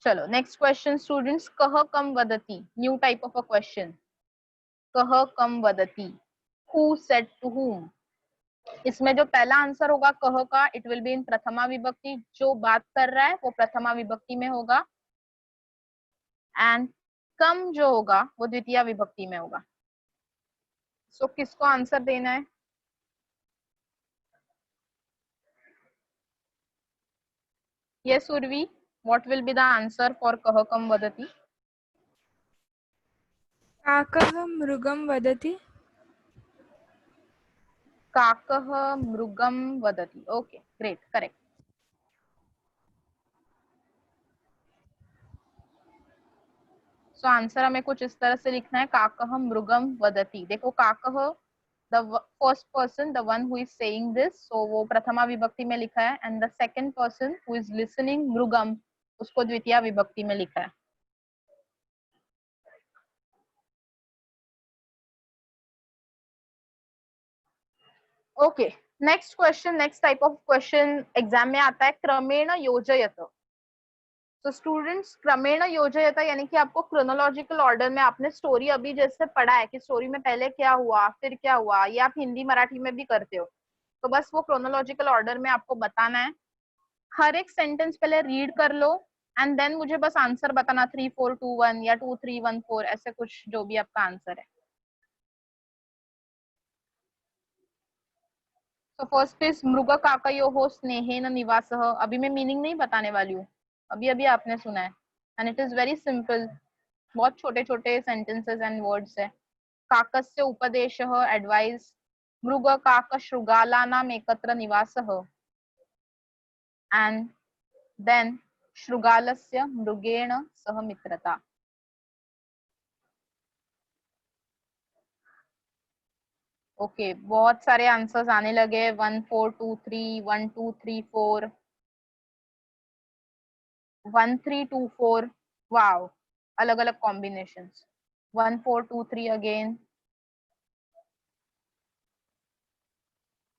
A: चलो नेक्स्ट क्वेश्चन स्टूडेंट्स. कह कम वदति. New type of a question. कह कम वदति. Who said to whom. इसमें जो पहला आंसर होगा कह का, इट विल बी इन प्रथमा विभक्ति. जो बात कर रहा है वो प्रथमा विभक्ति में होगा एंड कम जो होगा वो द्वितीय विभक्ति में होगा. सो किसको आंसर देना है? Yes, Urvi, what will be the answer for kahakam vadati?
B: काकः मृगं वदति.
A: Kakah mrugam vadati. Okay, great, correct. So answer हमें कुछ इस तरह से लिखना है, काकह मृगम वदति. देखो काकह the first person, the one who is saying this, so वो प्रथमा विभक्ति में लिखा है, and the second person who is listening, मृगम, उसको द्वितीया विभक्ति में लिखा है. Okay, next question, next type of question exam में आता है, क्रमेण योजयत. तो स्टूडेंट्स क्रमेण योजयत यानी कि आपको क्रोनोलॉजिकल ऑर्डर में, आपने स्टोरी अभी जैसे पढ़ा है कि स्टोरी में पहले क्या हुआ फिर क्या हुआ, ये आप हिंदी मराठी में भी करते हो, तो बस वो क्रोनोलॉजिकल ऑर्डर में आपको बताना है. हर एक सेंटेंस पहले रीड कर लो एंड देन मुझे बस आंसर बताना, 3 4 2 1 या 2 3 1 4, ऐसे कुछ जो भी आपका आंसर है. तो फर्स्ट इज मृग काकयोः स्नेहेन निवासः. अभी मैं मीनिंग नहीं बताने वाली हूँ, अभी अभी आपने सुना है, and it is very simple, बहुत छोटे छोटे सेंटेंसेस एंड वर्ड्स है. काकस्य उपदेशः एडवाइस, मृग काक शृगालानाम एकत्र निवासः, एंड देन शृगालस्य मृगेण सह मित्रता. ओके, बहुत सारे आंसर्स आने लगे. 1 4 2 3 1 2 3 4 1 3 2 4. वाओ, अलग अलग कॉम्बिनेशंस. 1 4 2 3 अगेन.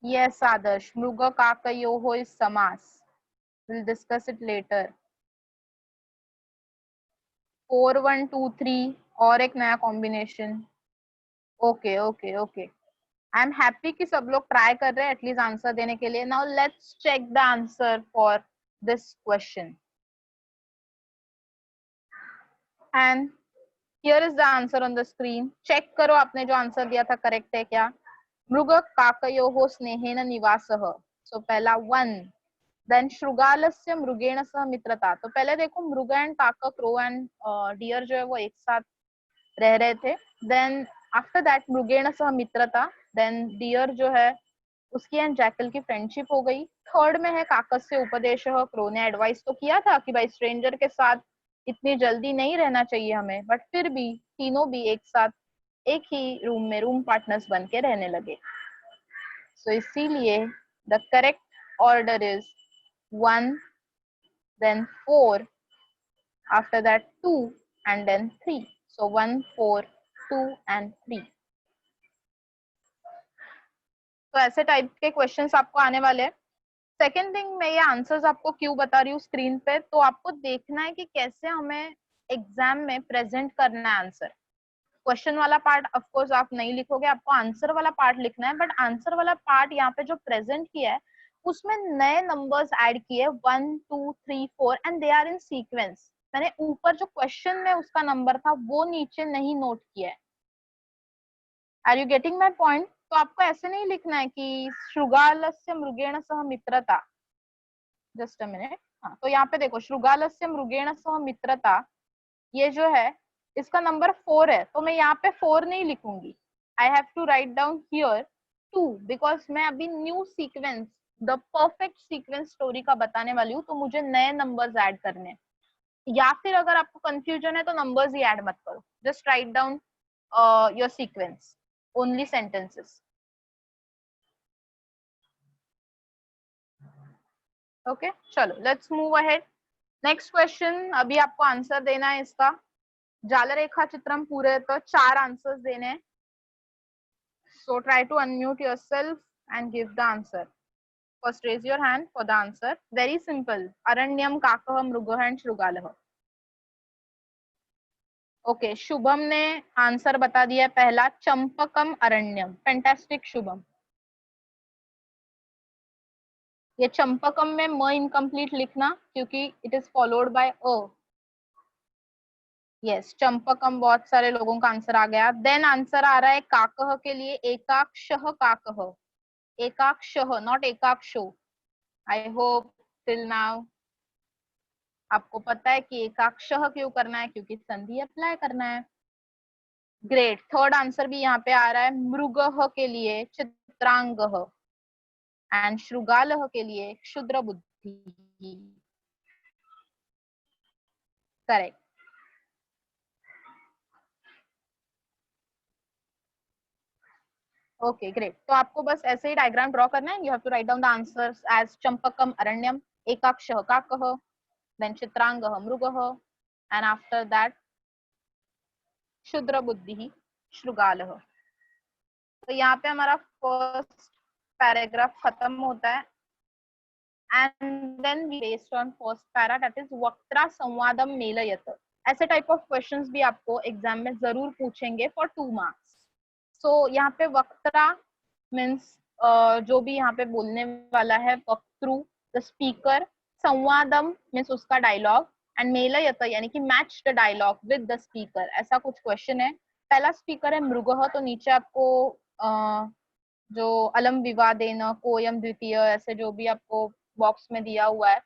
A: यस आदर्श, मृग काकयोः इज समास. We'll discuss it later. 4 1 2 3 और एक नया combination. Okay okay okay, I am happy कि सब लोग ट्राई कर रहे हैं एटलीस्ट आंसर देने के लिए. Now let's check the answer for this question, and here is the answer on the screen. Check करो आपने जो आंसर दिया था करेक्ट है क्या. मृग काकयोः स्नेहेन निवासः, सो पहला 1. देन शृगालस्य मृगेण सह मित्रता. तो पहले देखो मृग एंड काका, क्रो एंड डियर जो है वो एक साथ रह रहे थे. देन आफ्टर दैट मृगेण सह मित्रता, देन डियर जो है उसकी एंड जैकल की फ्रेंडशिप हो गई. थर्ड में है काकस्य उपदेशः, क्रो ने एडवाइस तो किया था कि भाई स्ट्रेंजर के साथ इतनी जल्दी नहीं रहना चाहिए हमें, बट फिर भी तीनों भी एक साथ एक ही रूम में रूम पार्टनर्स बन के रहने लगे. सो इसीलिए the correct order is 1, then 4, after that 2, and then 3. So 1 4 2 and 3. तो ऐसे टाइप के क्वेश्चंस आपको आने वाले हैं. सेकेंड थिंग, मैं ये आंसर्स आपको क्यों बता रही हूँ स्क्रीन पे, तो आपको देखना है कि कैसे हमें एग्जाम में प्रेजेंट करना है आंसर. क्वेश्चन वाला पार्ट ऑफ कोर्स आप नहीं लिखोगे, आपको आंसर वाला पार्ट लिखना है, बट आंसर वाला पार्ट यहाँ पे जो प्रेजेंट किया है उसमें नए नंबर्स ऐड किए 1 2 3 4 and they are in sequence. मैंने ऊपर जो क्वेश्चन में उसका नंबर था वो नीचे नहीं नोट किया है. Are you getting my point? तो आपको ऐसे नहीं लिखना है कि शृगालस्य मृगेण सह मित्रता. Just a minute. हाँ, तो यहाँ पे देखो शृगालस्य मृगेण सह मित्रता, ये जो है इसका नंबर 4 है, तो मैं यहाँ पे 4 नहीं लिखूंगी. I have to write down here 2, because मैं अभी new sequence, the perfect sequence story का बताने वाली हूँ, तो मुझे नए नंबर्स ऐड करने. या फिर अगर आपको कंफ्यूजन है तो नंबर्स ही ऐड मत करो, just write down your sequence, only sentences. Okay, चलो let's move ahead. Next question, अभी आपको आंसर देना है इसका. जाल रेखा चित्रम पूरे तो 4 आंसर्स देने हैं. So try to unmute yourself and give the answer. First raise your hand for the answer. Very simple. Aranyam, Kakah, Mrugah and Shrugalah. Okay, Shubham ने आंसर बता दिया पहला, चंपकम अरण्यम. फैंटास्टिक शुभम. ये चंपकम में म इनकम्प्लीट लिखना क्योंकि it is followed by a. Yes, Champakam बहुत सारे लोगों का आंसर आ गया. देन आंसर आ रहा है काकह के लिए, एकाक्षः काकह. एकाक्षः, नॉट एकाक्षो. आई होप टिल नाउ आपको पता है कि एकाक्षः क्यों करना है, क्योंकि संधि अप्लाई करना है। ग्रेट, थर्ड आंसर भी यहाँ पे आ रहा है, मृगः के लिए चित्रांगः एंड श्रुगालः के लिए क्षुद्र बुद्धि। करेक्ट। ओके ग्रेट, तो आपको बस ऐसे ही डायग्राम ड्रॉ करना है। You have to write down the answers as चंपकम अरण्यम, एकाक्षः काकः, देन चित्रांगः मृगः, एंड आफ्टर दैट क्षुद्र बुद्धि श्रुगालः। तो यहाँ पे हमारा फर्स्ट पैराग्राफ खत्म होता है and then based on first para that is वक्त्रा संवादम मेलयत। ऐसे टाइप ऑफ क्वेश्चंस भी आपको एग्जाम में जरूर पूछेंगे फॉर 2 मार्क्स। सो यहाँ पे वक्त्रा मीन्स जो भी यहाँ पे बोलने वाला है, वक्तृ द स्पीकर, संवादम मीन्स उसका डायलॉग, एंड मेलयत यानी कि match the dialogue with the speaker. ऐसा कुछ क्वेश्चन है। पहला स्पीकर है मृगः, तो नीचे आपको जो अलम विवादेन, कोयम द्वितीय, ऐसे जो भी आपको बॉक्स में दिया हुआ है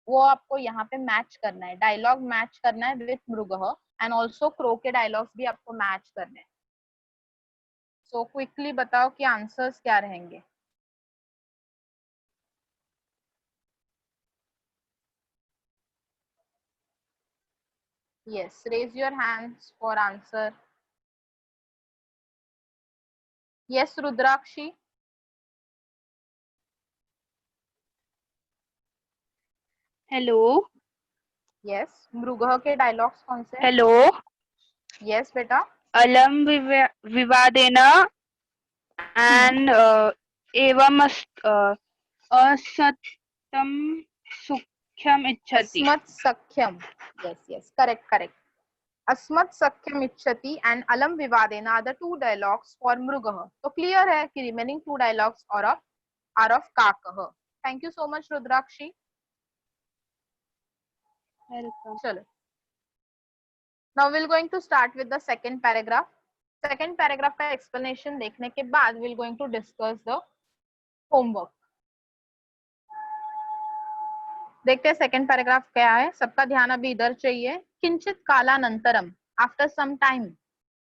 A: वो आपको यहाँ पे मैच करना है, डायलॉग मैच करना है विथ मृगः, एंड ऑल्सो क्रो के डायलॉग्स भी आपको मैच करने हैं। सो क्विकली बताओ कि आंसर्स क्या रहेंगे। Yes, raise your hands for answer. Yes, Rudrakshi.
H: Hello
A: Yes, मृगः के डायलॉग्स कौन से?
H: हेलो
A: Yes, बेटा.
H: अलम विवादेन एंड एवं असत्यम सुख्यम इच्छति।
A: अस्मत् सख्यम. Yes, yes, correct. अस्मत् सख्यम इच्छति and अलम विवादेन are the 2 dialogues for मृगः. तो clear है कि remaining 2 dialogues are of काकः. Thank you so much, Rudrakshi.
H: Welcome.
A: चलो. Now we're going to start with the second paragraph. Second paragraph का explanation देखने के बाद we're going to discuss the homework. देखते हैं सेकंड पैराग्राफ क्या है। सबका ध्यान अभी इधर चाहिए। किंचित कालानंतरम, आफ्टर सम टाइम,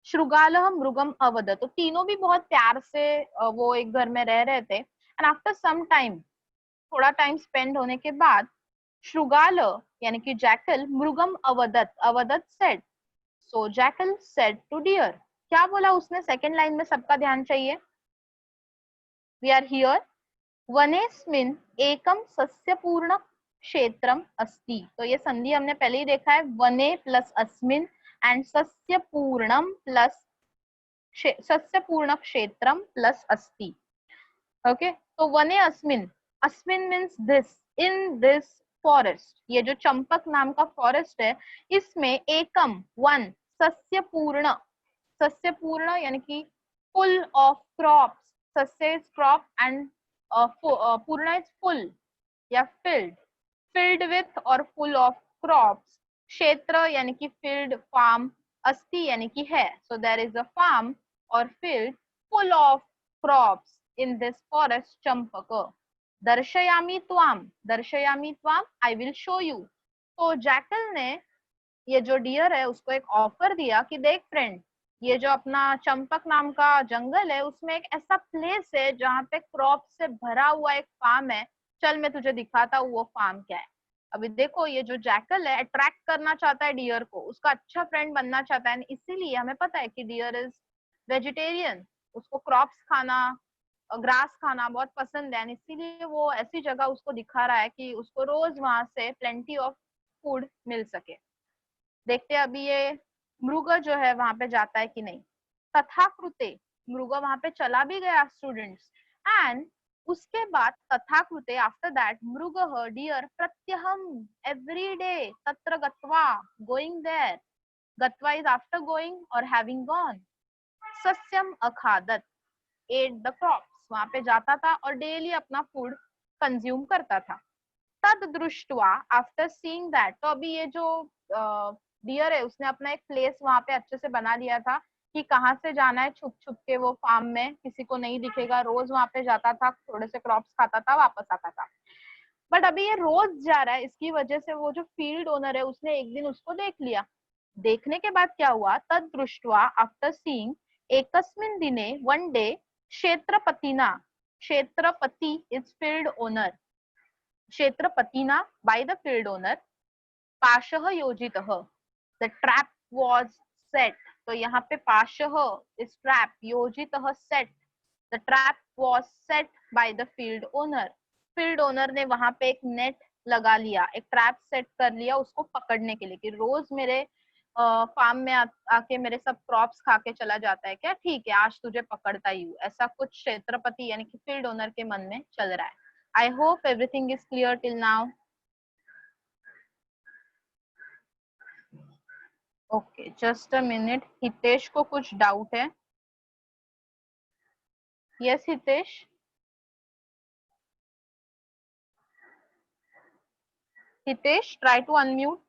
A: श्रुगालः मृगम अवदत्। तो तीनों भी बहुत प्यार से वो एक घर में रह रहे थे, एंड आफ्टर सम टाइम, थोड़ा टाइम स्पेंड होने के बाद, श्रुगाल यानी कि जैकल, मृगम अवदत् said. So jackal said to deer. क्या बोला उसने सेकंड लाइन में, सबका ध्यान चाहिए। वी आर हियर, वनेस्मिन् एकम सस्यपूर्ण क्षेत्रम अस्ति। तो ये संधि हमने पहले ही देखा है, वने प्लस अस्मिन् एंड सस्यपूर्णम प्लस सस्यपूर्ण क्षेत्रम प्लस अस्ति। ओके, तो वने अस्मिन्, अस्मिन् means this, in this forest, ये जो चंपक नाम का फॉरेस्ट है, इसमें एकम वन, सस्यपूर्ण, सस्यपूर्ण यानी कि फुल ऑफ क्रॉप्स, सस्य इज क्रॉप एंड पूर्ण इज फुल या फिल्ड, फिल्ड विथ और फुल ऑफ क्रॉप्स, क्षेत्र यानी कि फील्ड, फार्म, अस्ति यानी कि है, so there is a farm और field full of crops in this forest Champak. दर्शयामि त्वाम, आई विल शो यू। तो जैकल ने, ये जो डियर है, उसको एक ऑफर दिया कि देख फ्रेंड, ये जो अपना चंपक नाम का जंगल है, उसमें एक ऐसा प्लेस है जहाँ पे क्रॉप से भरा हुआ एक फार्म है, चल मैं तुझे दिखाता हूँ वो फार्म क्या है। अभी देखो, ये जो जैकल है अट्रैक्ट करना चाहता है डियर को, उसका अच्छा फ्रेंड बनना चाहता है, इसीलिए हमें पता है कि डियर इज वेजिटेरियन, उसको क्रॉप्स खाना, ग्रास खाना बहुत पसंद है, इसीलिए वो ऐसी जगह उसको दिखा रहा है कि उसको रोज वहां से प्लेंटी ऑफ फूड मिल सके। देखते हैं अभी ये मृग जो है वहां पे जाता है कि नहीं। तथाकृते, मृग वहां पे चला भी गया स्टूडेंट्स, एंड उसके बाद तथाकृते, आफ्टर दैट, मृगः डियर प्रत्यहम एवरी डे तत्र गत्वा, गोइंग देयर, गत्वा इज आफ्टर गोइंग और हैविंग गॉन, सस्यम अखादत, एट द क्रॉप्स, वहां पे जाता था और डेली अपना फूड कंज्यूम करता था। तद दृष्टवा, आफ्टर सीइंग दैट, तो अभी ये जो डियर है उसने अपना एक प्लेस वहां पे अच्छे से बना लिया था कि कहाँ से जाना है, छुप छुप के वो फार्म में, किसी को नहीं दिखेगा, रोज वहां पे जाता था, थोड़े से क्रॉप्स खाता था, वापस आता था। बट अभी ये रोज जा रहा है, इसकी वजह से वो जो फील्ड ओनर है उसने एक दिन उसको देख लिया। देखने के बाद क्या हुआ, तद दृष्ट्वा आफ्टर सीइंग एकस्मिन् दिने वन डे क्षेत्रपतिना, क्षेत्रपति इज फील्ड ओनर, क्षेत्रपतिना बाय द फील्ड ओनर पाशः योजितः, द ट्रैप वाज सेट। तो यहाँ पे पाशः इज ट्रैप, योजितः set, the trap was set by the field owner. Field owner ने वहां पे एक नेट लगा लिया, एक ट्रैप सेट कर लिया उसको पकड़ने के लिए कि रोज मेरे फार्म में आके मेरे सब क्रॉप्स खा के चला जाता है क्या, ठीक है आज तुझे पकड़ता ही हूँ। ऐसा कुछ क्षेत्रपति यानी कि फील्ड ओनर के मन में चल रहा है। I hope everything is clear till now. Okay, just a minute. Hitesh को कुछ डाउट है? Yes Hitesh. Hitesh, try to unmute.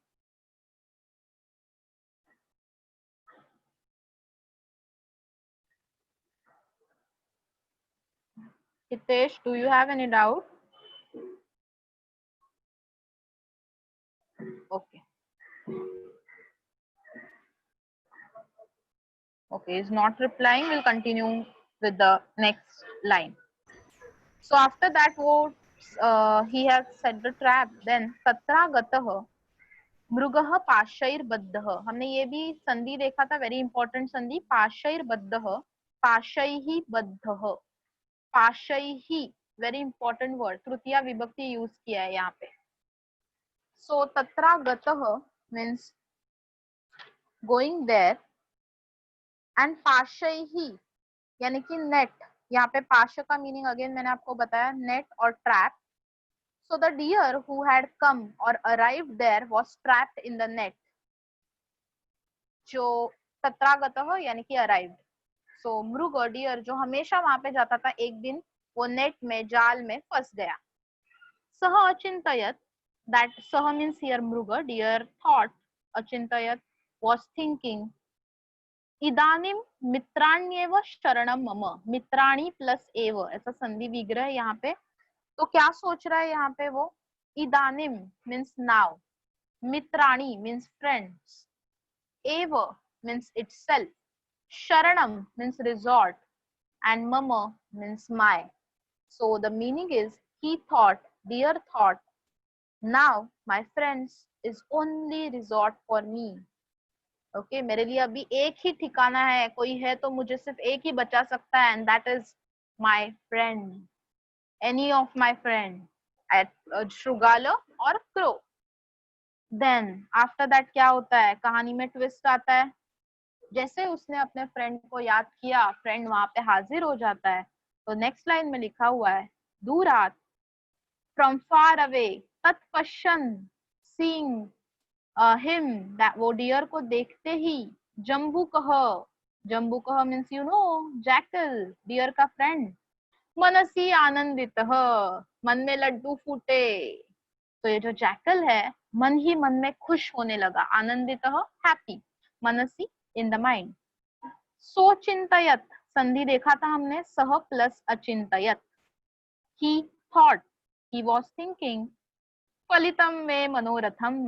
A: Hitesh, do you have any doubt? Okay. Okay, is not replying. We'll continue with the next line. So after that, he has set the trap. Then तत्रा गतः मृगः पाशैर्बद्धः। हमने ये भी संधि देखा था, वेरी इंपॉर्टेंट संधि, पाशैर्बद्धः, पाशैहि बद्धः, पाशैहि, वेरी इंपॉर्टेंट वर्ड, तृतीया विभक्ति यूज किया है यहाँ पे। सो तत्रा गतः मीन्स गोइंग देयर, एंड पाशैहि यानी कि नेट। यहाँ पे पाश का मीनिंग अगेन मैंने आपको बताया, नेट और trap. So the deer who had come or arrived there was trapped in the net. जो तत्रागतः यानी कि arrived. So मृग डियर जो हमेशा वहां पे जाता था, एक दिन वो नेट में, जाल में फंस गया। सह अचिंतयत, that सह means here मृग, deer thought, अचिंतयत was thinking, इदानीम मित्राण्येव शरणम मम, मित्राणी प्लस एव ऐसा संधि विग्रह यहाँ पे। तो क्या सोच रहा है यहाँ पे वो, इदानिम मीन्स नाउ, मित्राणी मीन्स फ्रेंड्स, एव मीन्स इटसेल्फ, शरणम मीन्स रिजॉर्ट, एंड मम means my. So the meaning is he thought, deer thought, now my friends is only resort for me. Okay, मेरे लिए अभी एक ही ठिकाना है, कोई है तो मुझे सिर्फ एक ही बचा सकता है, and that is my friend, any of my friend at Shrugala or Crow. Then after that क्या होता है, कहानी में ट्विस्ट आता है। जैसे उसने अपने फ्रेंड को याद किया, फ्रेंड वहां पे हाजिर हो जाता है। तो नेक्स्ट लाइन में लिखा हुआ है, दूरात, फ्रॉम फार अवे, तत्पश्यन, सीइंग हिम, दैट वो डियर को देखते ही, जम्बुकः, जम्बुकः means you know jackal, deer का फ्रेंड, मनसी आनंदित, मन में लड्डू फूटे। तो ये जो जैकल है मन ही मन में खुश होने लगा, आनंदित हैप्पी, मनसी इन द माइंड। सोचिंतयत संधि देखा था हमने, सह प्लस अचिंतयत, he thought, he was thinking, फलितम में मनोरथम।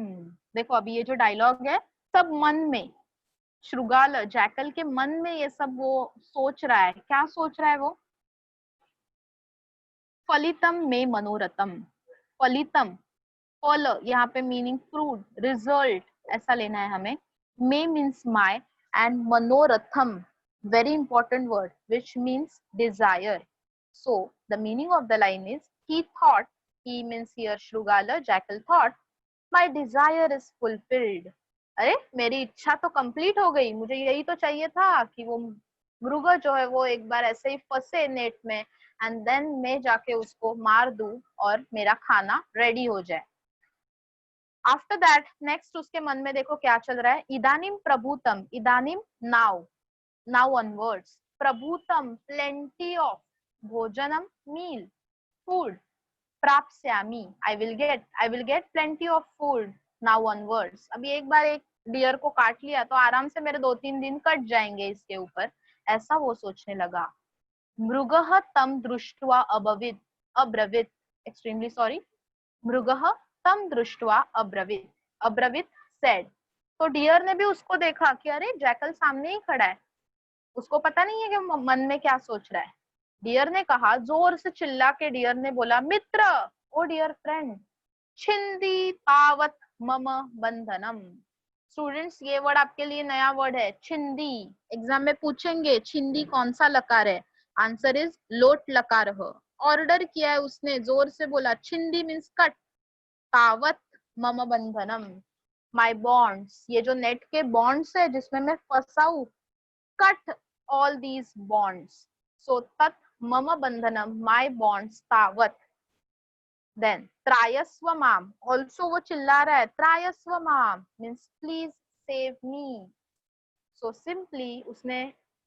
A: देखो अभी ये जो डायलॉग है सब मन में, श्रुगाल जैकल के मन में ये सब वो सोच रहा है। क्या सोच रहा है वो, फलितम में मनोरथम, फलितम फल यहाँ पे मीनिंग फ्रूट, रिजल्ट ऐसा लेना है हमें। मे मीन्स माय, एंड मनोरथम very important word which means desire. So the meaning of the line is, he thought, he means here श्रुगाल, jackal thought, my desire is fulfilled. अरे मेरी इच्छा तो कंप्लीट हो गई, मुझे यही तो चाहिए था कि वो मृग जो है वो एक बार ऐसे ही फंसे नेट में, एंड देन मैं जाके उसको मार दूं और मेरा खाना रेडी हो जाए। आफ्टर दैट नेक्स्ट उसके मन में देखो क्या चल रहा है, इदानीम प्रभुतम, इदानीम नाउ, नाउ ऑनवर्ड्स, प्रभुतम प्लेंटी ऑफ, भोजनम मील, फूड, प्राप्स्यामि I will get plenty of food now onwards. अभी एक बार एक डियर को काट लिया तो आराम से मेरे 2-3 दिन कट जाएंगे इसके ऊपर, ऐसा वो सोचने लगा। मृगः तम दृष्ट्वा अब्रवीत, एक्सट्रीमली सॉरी, मृगः तं दृष्ट्वा अब्रवीत, अब्रवीत सेड, तो डियर ने भी उसको देखा कि अरे जैकल सामने ही खड़ा है, उसको पता नहीं है कि मन में क्या सोच रहा है। डियर ने कहा, जोर से चिल्ला के डियर ने बोला, मित्र, ओ डियर फ्रेंड, छिंदी तावत मम बंधनम। स्टूडेंट्स, ये वर्ड आपके लिए नया वर्ड है, छिंदी। एग्जाम में पूछेंगे छिंदी कौन सा लकार है, आंसर इज लोट लकार। ऑर्डर किया है उसने, जोर से बोला, छिंदी मीन्स कट, तावत मम बंधनम, माय बॉन्ड्स, ये जो नेट के बॉन्ड्स है जिसमें मैं फंसा हूं, कट ऑल दीज बॉन्ड्स, सो तत् मम बंधनम, माय बॉन्ड्स तावत। देन त्रायस्व माम, ऑल्सो वो चिल्ला रहा है, त्रायस्व माम means please save me. So simply उसने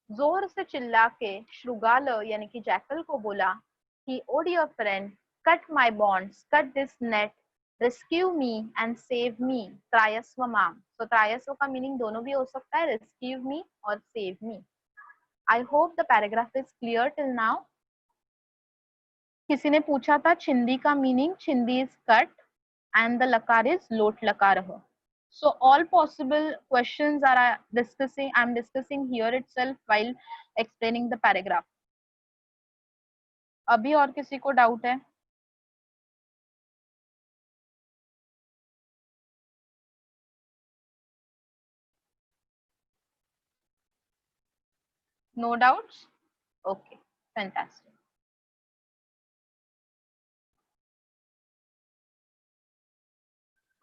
A: जोर से चिल्ला के श्रुगाल यानी कि जैकल को बोला कि oh dear friend, cut my bonds, cut this net, rescue me and save me, त्रायस्व माम। तो त्रायस्व का मीनिंग दोनों भी हो सकता है, रेस्क्यू मी और save me. I hope the paragraph is clear till now. किसी ने पूछा था छिंदी का मीनिंग, छिंदी is cut and the lakar is lot lakar. So all possible questions are I'm discussing here itself while explaining the paragraph. अभी और किसी को डाउट है? No doubts? Okay, fantastic.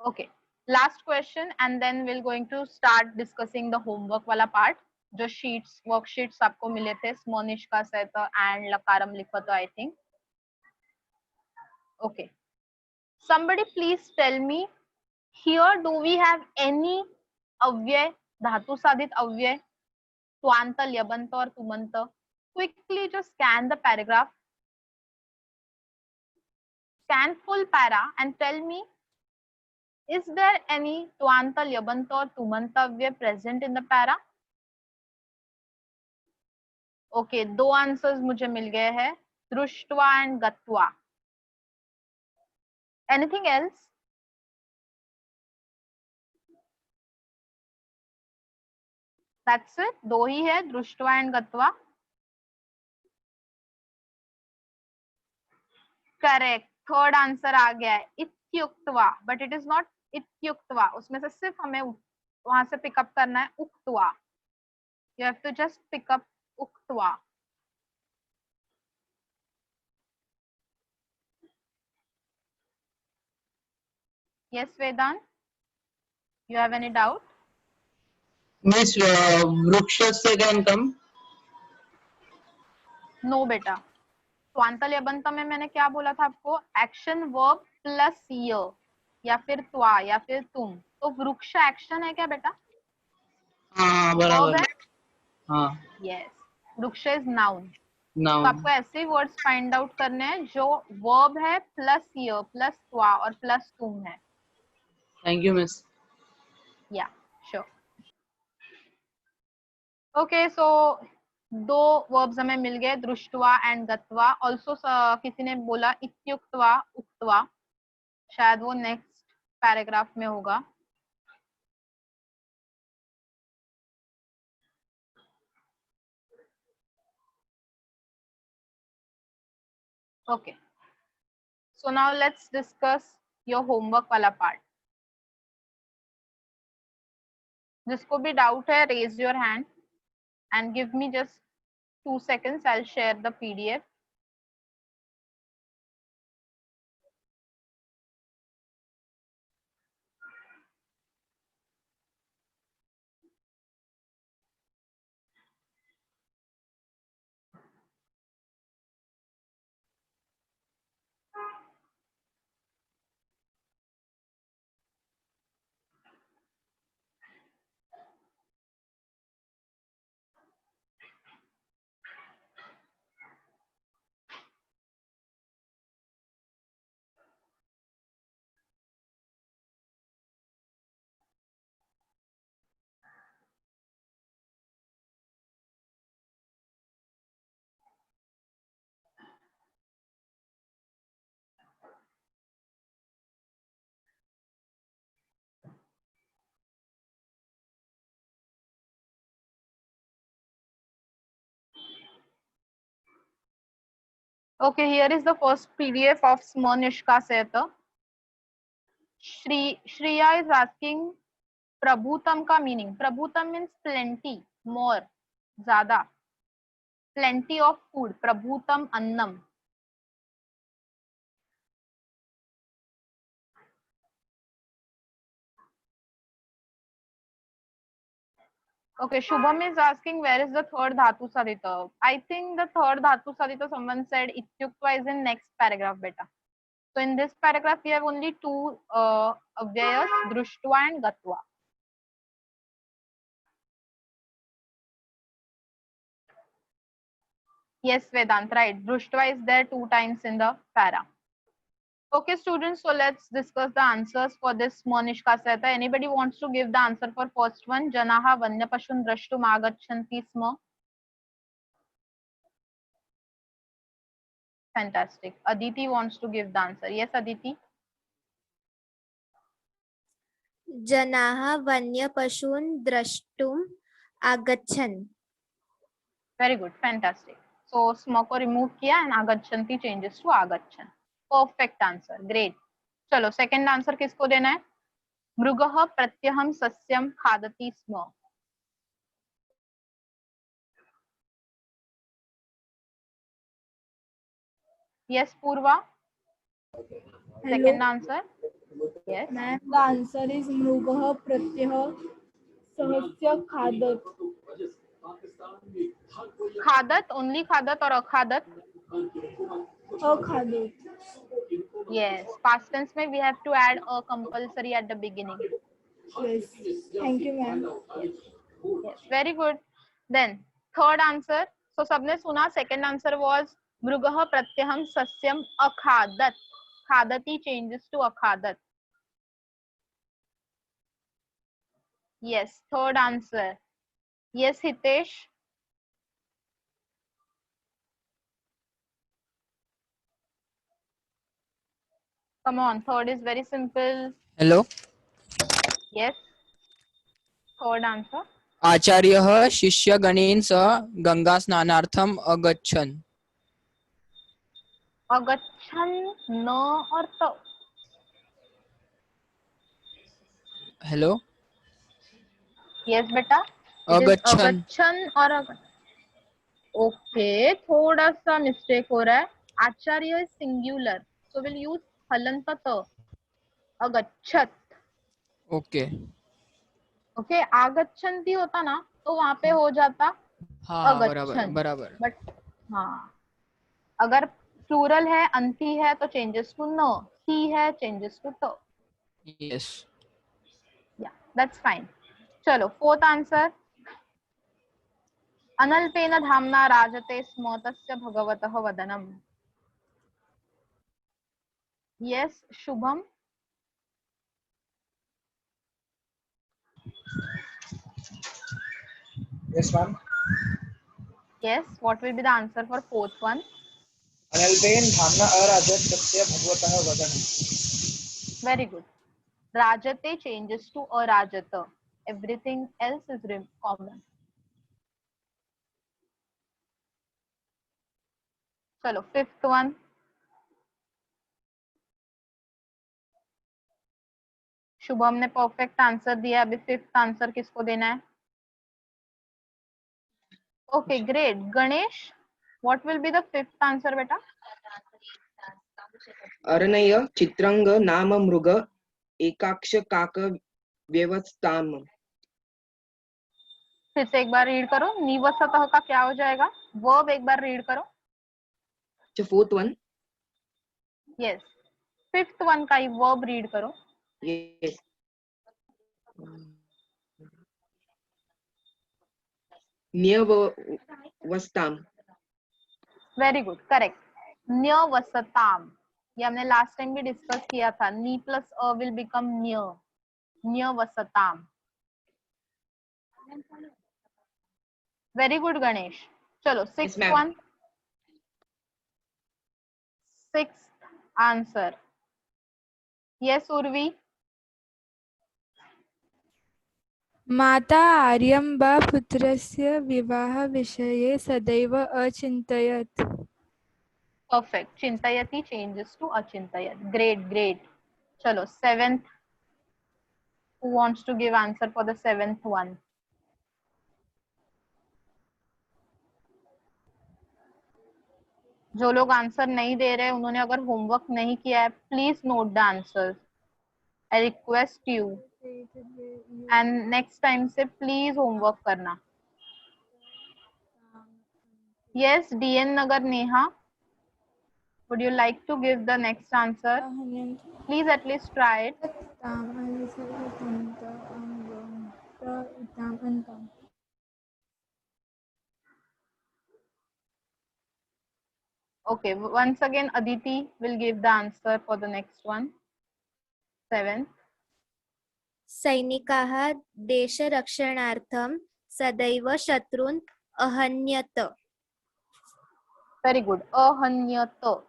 A: Okay, last question and then we're going to start discussing the homework वाला part. जो sheets worksheets आपको मिले थे, स्मोनिश का सेट एंड लकारम लिखो तो I think. Okay, somebody please tell me, here do we have any अव्यय, धातु साधित अव्यय, त्वांत, ल्यबंत और तुमंत? Quickly just scan the paragraph, scan full para and tell me, is there any त्वांत, ल्यबंत और तुमंत अव्यय present in the para? Okay, दो answers मुझे मिल गए हैं, दृष्ट्वा एंड गत्वा. Anything else? That's it, दो ही है, दृष्ट्वा एंड गत्वा. करेक्ट, थर्ड आंसर आ गया है, इत्युक्त्वा, बट इट इज नॉट इत्युक्त्वा, उसमें से सिर्फ हमें वहां से पिकअप करना है उक्त्वा. You have to just pick up उक्त्वा. Yes Vedant, you have any doubt?
I: Miss वृक्षस्य कैन कम?
A: नो बेटा, त्वांत ल्यबंत में मैंने क्या बोला था आपको, एक्शन वर्ब प्लस य या फिर त्वा या फिर तुम, तो वृक्ष एक्शन है क्या बेटा?
I: हाँ बराबर. हाँ,
A: यस, वृक्ष इज नाउन. तो
I: नाउन.
A: आपको ऐसे वर्ड्स फाइंड आउट करने हैं जो वर्ब है प्लस य प्लस त्वा और प्लस तुम है.
I: Thank you miss.
A: या श्योर. ओके, सो दो वर्ब्स हमें मिल गए, दृष्ट्वा एंड गत्वा. ऑल्सो किसी ने बोला इत्युक्त्वा, उक्त्वा, शायद वो नेक्स्ट पैराग्राफ में होगा. Okay, so now let's discuss your homework वाला पार्ट. जिसको भी डाउट है, raise your hand and give me just 2 seconds. I'll share the PDF. Okay, here is the first PDF of Smanishkaseta. Shriya is asking Prabhutam ka meaning. Prabhutam means plenty, more, ज़्यादा, plenty of food. Prabhutam annam. Okay, Shubham is asking where is the third dhatu sadita. I think the third dhatu sadita someone said ityuktva is in next paragraph beta. So in this paragraph we have only two avyayas, drushtva and gatva. Yes, Vedant, right. Drushtva is there 2 times in the para. Okay, students, so let's discuss the answers for this Monishkaseta. Anybody wants to give the answer for first one? Janaha Vanyapashun Drashtum Agachanti Sma. Fantastic. Aditi wants to give the answer. Yes, Aditi.
E: जनाः वन्यपशून् द्रष्टुम् आगच्छन्.
A: Very good. Fantastic. So sma ko remove kiya and agachanti changes to agachan. Perfect answer. Great. चलो second answer किसको देना है? मृगः प्रत्यहं सस्यं खादति स्म. Yes, Purva. Second answer. Yes.
C: Ma'am, the answer is Mrugah Pratyah Sahasya Khadat.
A: Khadat, only khadat or akhadat?
C: Akhadat.
A: Yes. Past tense में we have to add a compulsory at the beginning.
C: Yes. Thank you, ma'am.
A: Yes. Very good. Then third answer. So सबने सुना. Second answer was मृगः प्रत्यहं सस्यं अखादत. Khadati changes to akhadat. Yes. Third answer. Yes, Hitesh. Come on. Third is very simple.
F: Hello.
A: Yes. Third answer.
F: आचार्यः शिष्यगणेन सह गङ्गास्नानार्थम् अगच्छन्.
A: Agachan न और त.
F: Hello.
A: Yes, बेटा. It is
F: अगच्छन्.
A: agachan और ओके थोड़ा सा मिस्टेक हो रहा है. आचार्य is singular, so will use हलंत त. अगच्छत.
F: ओके.
A: ओके आगच्छन्ति होता ना तो वहां पे हो जाता
F: हाँ बराबर
A: अगच्छन.
F: बराबर.
A: बट हाँ अगर प्लूरल है अंति है तो चेंजेस टू न. ही है चेंजेस टू त.
F: यस.
A: Yeah that's fine. चलो फोर्थ आंसर. अनल्पेन धाम्ना राजते स्म तस्य भगवतः वदनम्. Yes Shubham.
J: Yes, ma'am.
A: Yes, what will be the answer for fourth one?
J: Analpain dhamna arajat tasya bhagvatah vadanam.
A: Very good. Rajate changes to arajata. Everything else is common. चलो fifth one. Shubham ने perfect answer दिया. अभी fifth answer किसको देना है? Okay great. Ganesh, what will be the fifth answer बेटा?
K: अरण्य चित्रांग नाम मृग एकाक्ष काक व्यवस्थाम.
A: फिर से एक बार रीड करो. निवसतः का क्या हो जाएगा? वर्ब एक बार रीड करो.
K: Fourth one.
A: Yes fifth one का ही वर्ब रीड करो.
K: यस. न्यवस्ताम.
A: Very good correct. न्यवसताम. ये हमने लास्ट टाइम भी डिस्कस किया था. नी प्लस अ विल बिकम न्य. न्यवसताम. Very good Ganesh. चलो sixth one. Sixth answer. Yes Urvi.
B: माता आर्यम्बा पुत्रस्य विवाहविषये सदैव अचिन्तयत्.
A: Perfect. Chintayati changes to achintayat. Great, great. Chalo, seventh. Who wants to give answer for the seventh one? जो लोग आंसर नहीं दे रहे, उन्होंने अगर होमवर्क नहीं किया है, please note the answer. I request you. And next time से प्लीज होमवर्क करना. Yes, DN Nagar Neha. Would you like to give the next answer? Please at least try it. Okay, once again Aditi will give the answer for the next one. 7th.
E: सैनिकाः देशरक्षणार्थं सदैव शत्रून् अहन्यत.
A: Very good. Ahanyata.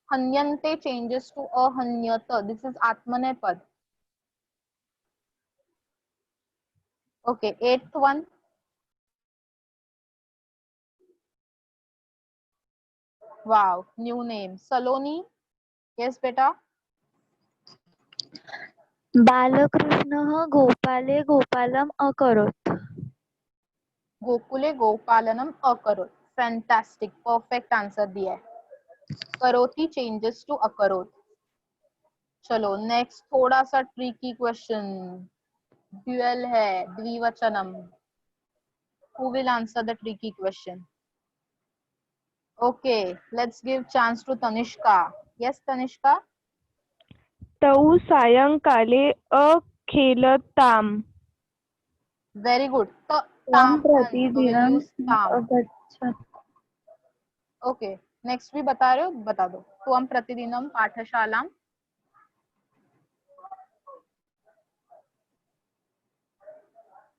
A: Hanyante changes to ahanyata. This is Atmanepad. Okay, 8th one. Wow, new name. Saloni. Yes, beta.
L: बालकृष्णः Gopale गोपालम् अकरोत्.
A: गोकुले गोपालनम अकरोत्. Fantastic. Perfect answer दिया है. करोति changes to अकरोत्. चलो नेक्स्ट थोड़ा सा ट्रिकी क्वेश्चन. ड्यूअल है, द्विवचनम. Who will answer the tricky question? Okay, let's give chance to Tanishka. Yes, Tanishka.
H: तौ सायंकाले अखेलताम्.
A: Very good.
H: त्वं प्रतिदिनं अगच्छत्.
A: Okay, next भी बता रहे हो, बता दो. त्वं प्रतिदिनं पाठशालां.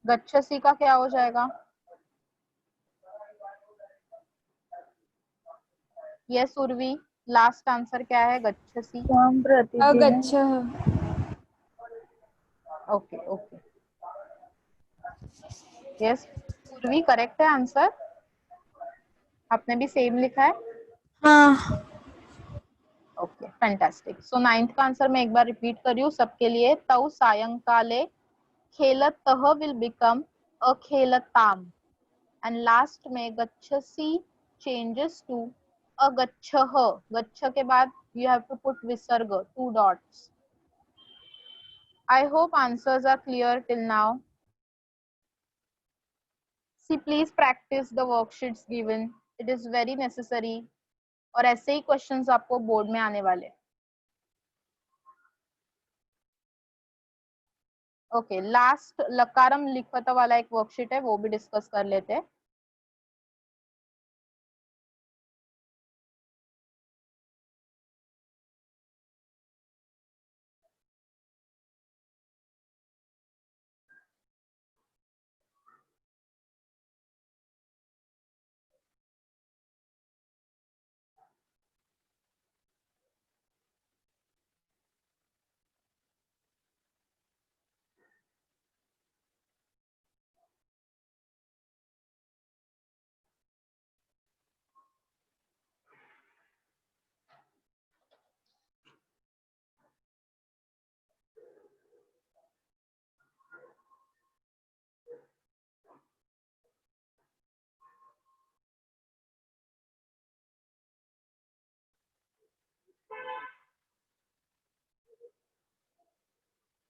A: गच्छसि का क्या हो जाएगा? यस उर्वी, लास्ट आंसर क्या है? गच्छसि.
H: त्वं प्रतिदिनं
C: अगच्छः.
A: Okay okay. Yes Urvi, correct है आंसर. आपने भी सेम लिखा है.
C: हाँ.
A: Okay, fantastic. सो 9th का आंसर मैं एक बार रिपीट कर रही हूँ सबके लिए. तौ सायंकाले खेलतः विल बिकम अखेलताम. एंड लास्ट में गच्छसि चेंजेस टू अगच्छः. गच्छ के बाद यू हैव टू पुट विसर्ग, 2 dots. I hope answers are clear till now. See please practice the worksheets given. It is very necessary. और ऐसे ही क्वेश्चंस आपको बोर्ड में आने वाले. ओके, लास्ट लकारम लिखत वाला एक वर्कशीट है, वो भी डिस्कस कर लेते हैं.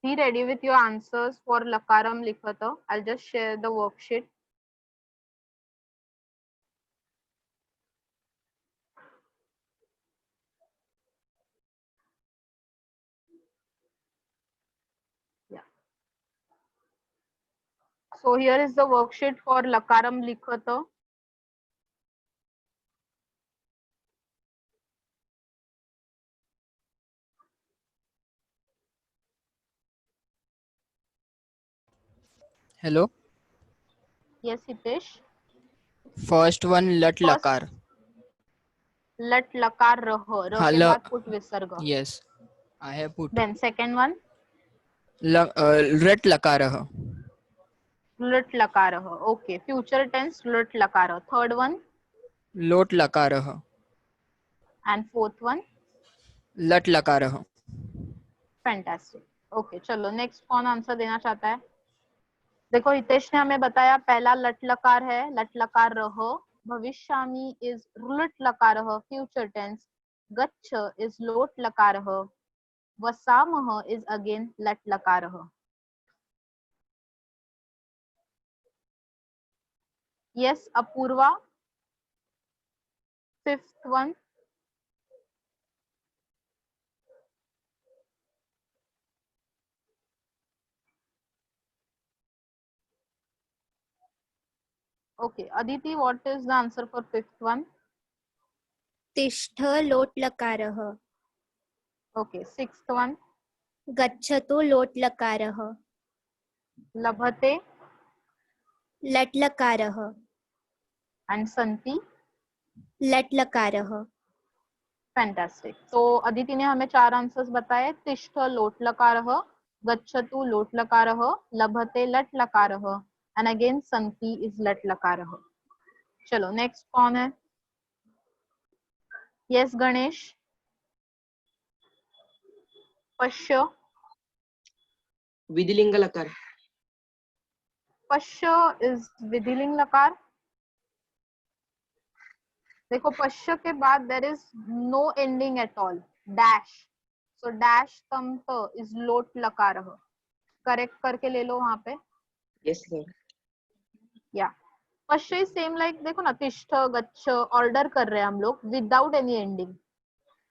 A: Be ready with your answers for lakaram likhata. I'll just share the worksheet. Yeah. So here is the worksheet for lakaram likhata.
F: Hello.
A: Yes, Hitesh.
F: First one, lat lakar.
A: Lat lakar rah. Rah
F: हाँ,
A: के बाद put visarga.
F: Yes, I have put.
A: Then second one.
F: Rat lakarah.
A: Lut lakarah. Okay. Future tense lut lakarah. Third one.
F: Lot lakarah.
A: and fourth one
F: लट लकारः.
A: Fantastic. Okay चलो next कौन answer देना चाहता है? देखो हितेश ने हमें बताया पहला लट लकार है, लट लकार रह. भविष्यामि इज लट लकारः फ्यूचर टेंस. गच्छ इज लोट लकारः. वसामः इज अगेन लट लकारः. Yes Apurva, fifth one. Okay, Aditi, what is the answer for fifth one?
E: तिष्ठ लोट लकारः.
A: Okay, sixth one.
E: गच्छतु लोट लकारः.
A: लभते
E: लट लकारः.
A: and संति
E: लट लकारः.
A: फैंटास्टिक. तो अदिति ने हमें चार आंसर्स बताए. तिष्ठ लोट लकारः, गच्छतु लोट लकारः, लभते लट लकारः and again संति is लट लकारः. चलो नेक्स्ट कौन है? यस गणेश. पश्य.
K: विधिलिंग लकार.
A: पश्य इज विधिलिंग लकार. देखो पश्य के बाद there is no ending at all, dash. So dash तम इज लोट लकारः. करेक्ट करके ले लो वहां पे.
K: Yes sir.
A: या पश्य इज सेम लाइक, देखो ना तिष्ठ गच्छ ऑर्डर कर रहे हैं हम लोग विदाउट एनी एंडिंग,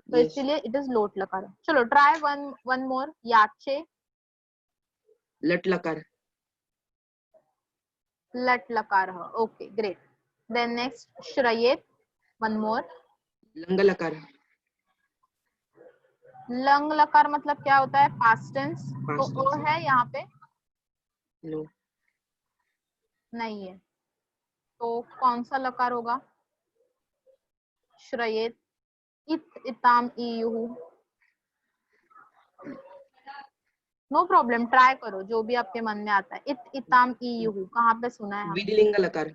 A: तो
K: Yes.
A: इसीलिए इट इज लोट लकार. चलो ट्राई वन मोर. याचे
K: लट लकार.
A: लट लकारः. Okay great. देन नेक्स्ट श्रयेत. One more.
K: लंग लकार.
A: लंग लकार मतलब क्या होता है? Past tense. तो
K: Past
A: ओ
K: tense.
A: है यहाँ पे?
K: नो.
A: नहीं है. तो कौन सा लकार होगा? श्रयेत. इत इताम इयुः. नो प्रॉब्लम, ट्राई करो जो भी आपके मन में आता है. इत इताम इयुः कहाँ पे सुना है?
K: विधिलिंग लकार.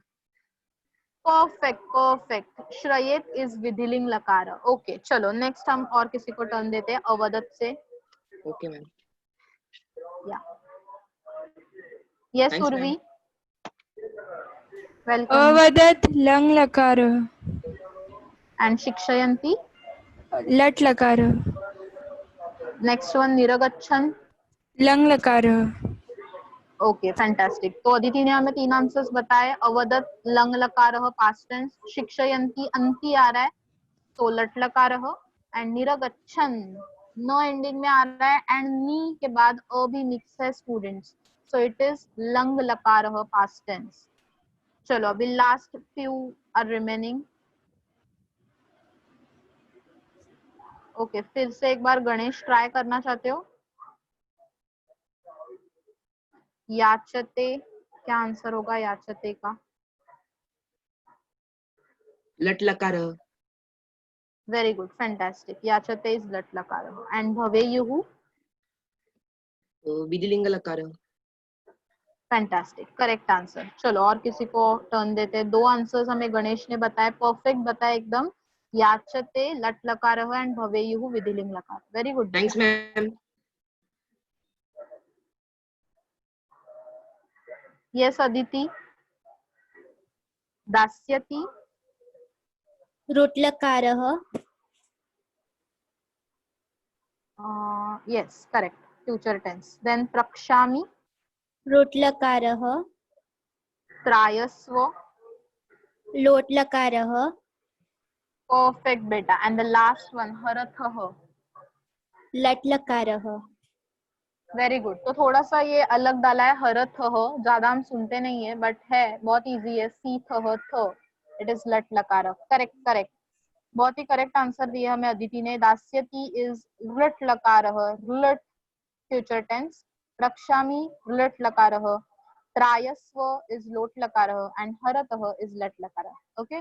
A: Perfect perfect. श्रयेत इज विधिलिंग लकार. ओके चलो नेक्स्ट हम और किसी को टर्न देते हैं. अवदत से.
K: Okay ma'am.
A: या यस
K: Thanks,
A: उर्वी. वेलकम.
B: अवदत् लङ् लकारः.
A: एंड शिक्षयन्ति.
B: लट् लकारः.
A: Next one निरगच्छन्.
B: लङ् लकारः.
A: Okay fantastic. तो अदिति ने हमें तीन आंसर्स बताए. अवदत् लंग लकारः पास्ट टेंस. शिक्षयन्ति अंति आ रहा है तो लट लकारः. एंड निरगच्छन् नो एंडिंग में आ रहा है एंड नी के बाद अ भी मिक्स है स्टूडेंट्स, सो इट इज लंग लकारः पास्ट टेंस. चलो अभी last few are remaining. Okay फिर से एक बार गणेश ट्राई करना चाहते हो? याचते, क्या आंसर होगा याचते का?
K: लट लकार.
A: Very good fantastic. याचते इज लट लकारः. एंड भवेयुः.
K: विधिलिंग लकार.
A: Fantastic correct answer. चलो और किसी को टर्न देते हैं. दो आंसर्स हमें गणेश ने बताए, परफेक्ट बताए एकदम. याचते लट लकारः एंड भवेयुः विधिलिंग लकार. Very good.
K: Thanks ma'am.
A: Yes Aditi. दास्यति.
E: रुट् लकारः.
A: Yes correct future tense. Then प्रक्षामि.
E: रुट् लकारः.
A: त्रायस्व.
E: लोट लकारः.
A: परफेक्ट बेटा. एंड द लास्ट वन हरथः.
E: लट् लकारः.
A: Very good. तो थोड़ा सा ये अलग डाला है हरथः, ज्यादा हम सुनते नहीं है बट है बहुत इजी है. सीथः थ इट इज लट लकारः. Correct correct. बहुत ही करेक्ट आंसर दिया हमें अदिति ने. दास्यति इज लट लकारः लट फ्यूचर टेंस. रक्षामि लट लकारः. त्रायस्व इज लोट लकारः एंड हरतः इज लट लकारः. Okay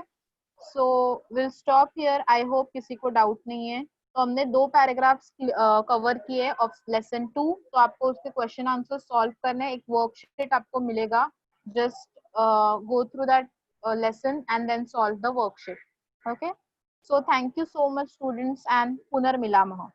A: so will stop here. I hope किसी को डाउट नहीं है. तो हमने दो पैराग्राफ्स कवर किए ऑफ लेसन 2. तो आपको उसके क्वेश्चन आंसर सॉल्व करने. एक वर्कशीट आपको मिलेगा. Just go through that lesson and then solve the worksheet. Okay So thank you so much students and Punar Milamah.